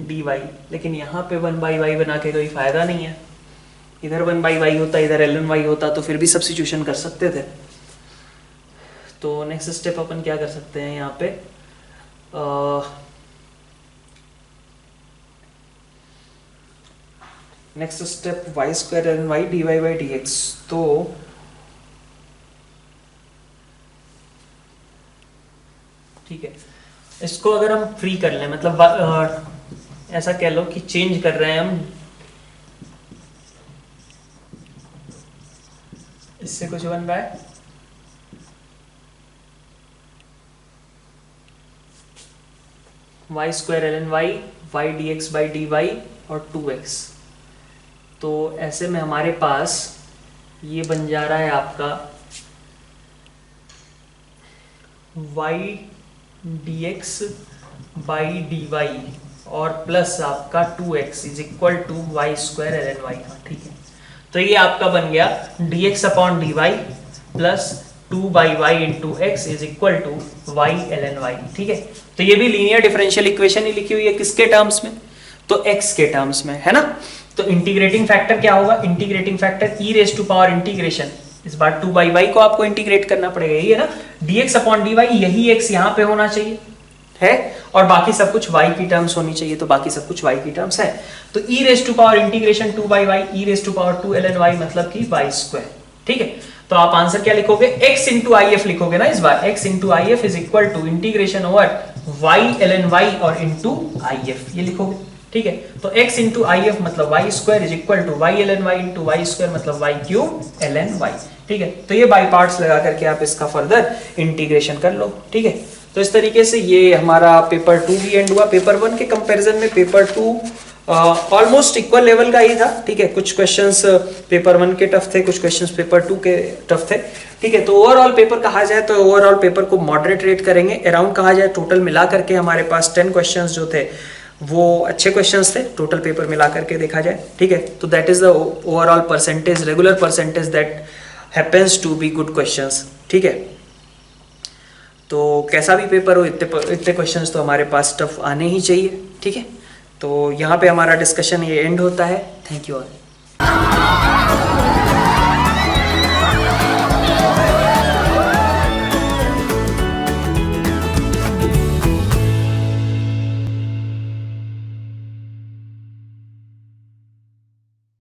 dy, लेकिन यहाँ पे 1/y बना के कोई फायदा नहीं है। इधर 1/y होता, इधर ln y होता तो फिर भी सब्स्टिट्यूशन कर सकते थे। तो नेक्स्ट स्टेप अपन क्या कर सकते हैं यहाँ पे, next step y² ln y dy/dx। तो ठीक है, इसको अगर हम फ्री कर लें, मतलब ऐसा कह लो कि चेंज कर रहे हैं हम, इससे कुछ बन रहा है, y² ln y dx/dy और 2x। तो ऐसे में हमारे पास ये बन जा रहा है आपका y dx/dy और प्लस आपका 2x = y² ln y, ठीक है। तो ये आपका बन गया dx/dy plus 2/y × x = y ln y, ठीक है। तो ये भी लीनियर डिफरेंशियल इक्वेशन ही लिखी हुई है, किसके टर्म्स में, तो x के टर्म्स में, है ना। तो इंटीग्रेटिंग फैक्टर क्या होगा, integrating factor e raise to power integration, इस बार 2/y को आपको इंटीग्रेट करना पड़ेगा, यही है ना, dx अपॉन dy, यही x यहाँ पे होना चाहिए है, और बाकी सब कुछ y की टर्म्स होनी चाहिए, तो बाकी सब कुछ y की टर्म्स है। तो e raise to power integration 2/y, e raise to power 2 ln y मतलब कि y स्क्वायर, ठीक है। तो आप आंसर क्या लिखोगे, x इंटू आई एफ लिखोगे ना इस बार, x into I F is equal to integration over y ln y और इंटू आई एफ, ये लिखोगे, ठीक है। तो x इंटू आई एफ मतलब y square is equal to y ln y into y square मतलब y क्यूब ln y, ठीक है। तो ये बाई पार्ट्स लगा करके आप इसका फर्दर इंटीग्रेशन कर लो, ठीक है। तो इस तरीके से ये हमारा पेपर 2 भी एंड हुआ। पेपर 1 के कंपैरिजन में पेपर 2 ऑलमोस्ट इक्वल लेवल का ही था, ठीक है। कुछ क्वेश्चंस पेपर 1 के टफ थे, कुछ क्वेश्चंस पेपर 2 के टफ थे, ठीक है। तो ओवरऑल पेपर कहा जाए तो ओवरऑल पेपर को मॉडरेट रेट करेंगे, अराउंड कहा जाए टोटल मिला करके हमारे पास 10 क्वेश्चंस जो थे वो अच्छे क्वेश्चंस थे, टोटल पेपर मिला करके देखा जाए, ठीक है। तो that is the overall percentage, regular percentage that happens to be good questions, ठीक है। तो कैसा भी पेपर हो, इतने क्वेश्चंस तो हमारे पास टफ आने ही चाहिए, ठीक है। तो यहाँ पे हमारा डिस्कशन ये एंड होता है। Thank you all.